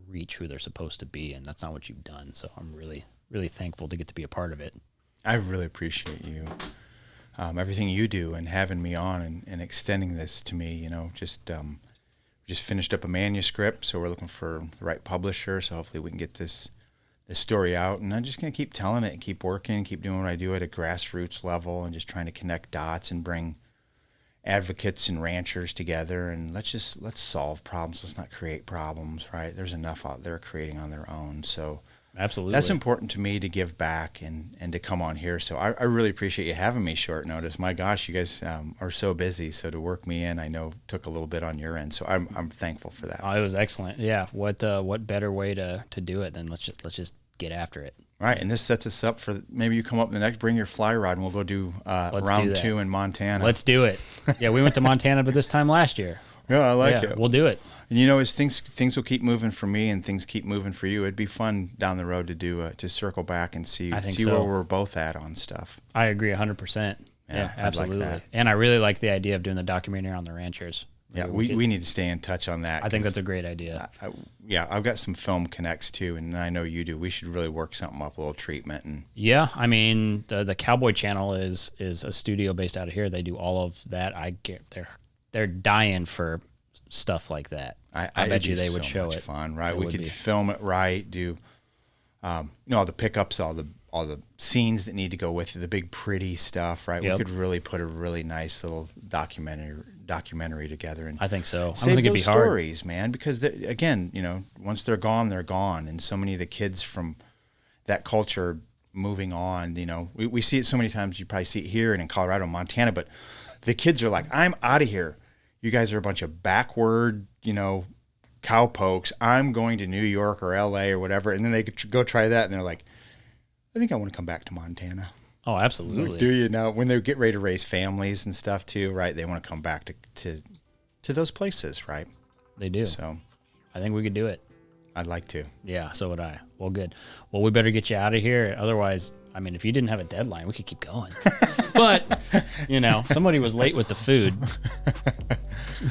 reach who they're supposed to be, and that's not what you've done. So I'm really, really thankful to get to be a part of it. I really appreciate you, everything you do, and having me on and extending this to me. You know, just finished up a manuscript, so we're looking for the right publisher. So hopefully we can get this story out. And I'm just going to keep telling it and keep working, keep doing what I do at a grassroots level, and just trying to connect dots and bring advocates and ranchers together. And let's solve problems. Let's not create problems, right? There's enough out there creating on their own. So absolutely, that's important to me, to give back and to come on here. So I really appreciate you having me short notice. My gosh, you guys are so busy. So to work me in, I know took a little bit on your end. So I'm thankful for that. Oh, it was excellent. Yeah. What better way to do it than let's just get after it. All right. And this sets us up for, maybe you come up the next, bring your fly rod, and we'll go do round 2 in Montana. Let's do it. Yeah. We went to Montana, but this time last year. Yeah, I like it. We'll do it. And you know, as things will keep moving for me and things keep moving for you, it'd be fun down the road to do to circle back and see where we're both at on stuff. I agree 100%. Yeah, absolutely. Like that. And I really like the idea of doing the documentary on the ranchers. Yeah, we need to stay in touch on that. I think that's a great idea. I've got some film connects too, and I know you do. We should really work something up, a little treatment. And yeah, I mean, the Cowboy Channel is a studio based out of here. They do all of that. They're dying for stuff like that. I bet you they would show it. Fun, right? We could film it right. Do all the pickups, all the scenes that need to go with it, the big pretty stuff, right? Yep. We could really put a really nice little documentary together. And I think so. Save I think those it'd be hard. stories, man, because again, once they're gone, they're gone. And so many of the kids from that culture moving on, we see it so many times. You probably see it here and in Colorado, Montana, but the kids are like, I'm out of here. You guys are a bunch of backward, cowpokes. I'm going to New York or LA or whatever. And then they go try that and they're like, I think I want to come back to Montana. Oh, absolutely. Do you know when they get ready to raise families and stuff too, right? They want to come back to those places, right? They do. So I think we could do it. I'd like to. Yeah, so would I. Well, good. Well, we better get you out of here. Otherwise, I mean, if you didn't have a deadline, we could keep going. But, somebody was late with the food.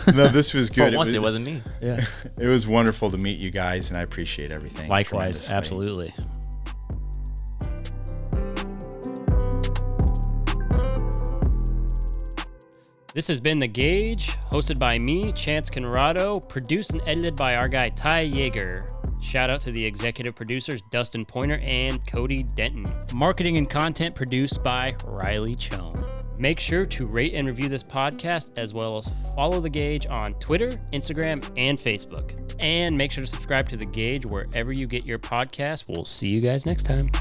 No, this was good. For once, it wasn't me. Yeah. It was wonderful to meet you guys, and I appreciate everything. Likewise, absolutely. This has been The Gauge, hosted by me, Chance Conrado, produced and edited by our guy, Ty Yeager. Shout out to the executive producers, Dustin Pointer and Cody Denton. Marketing and content produced by Riley Chone. Make sure to rate and review this podcast, as well as follow The Gauge on Twitter, Instagram, and Facebook. And make sure to subscribe to The Gauge wherever you get your podcasts. We'll see you guys next time.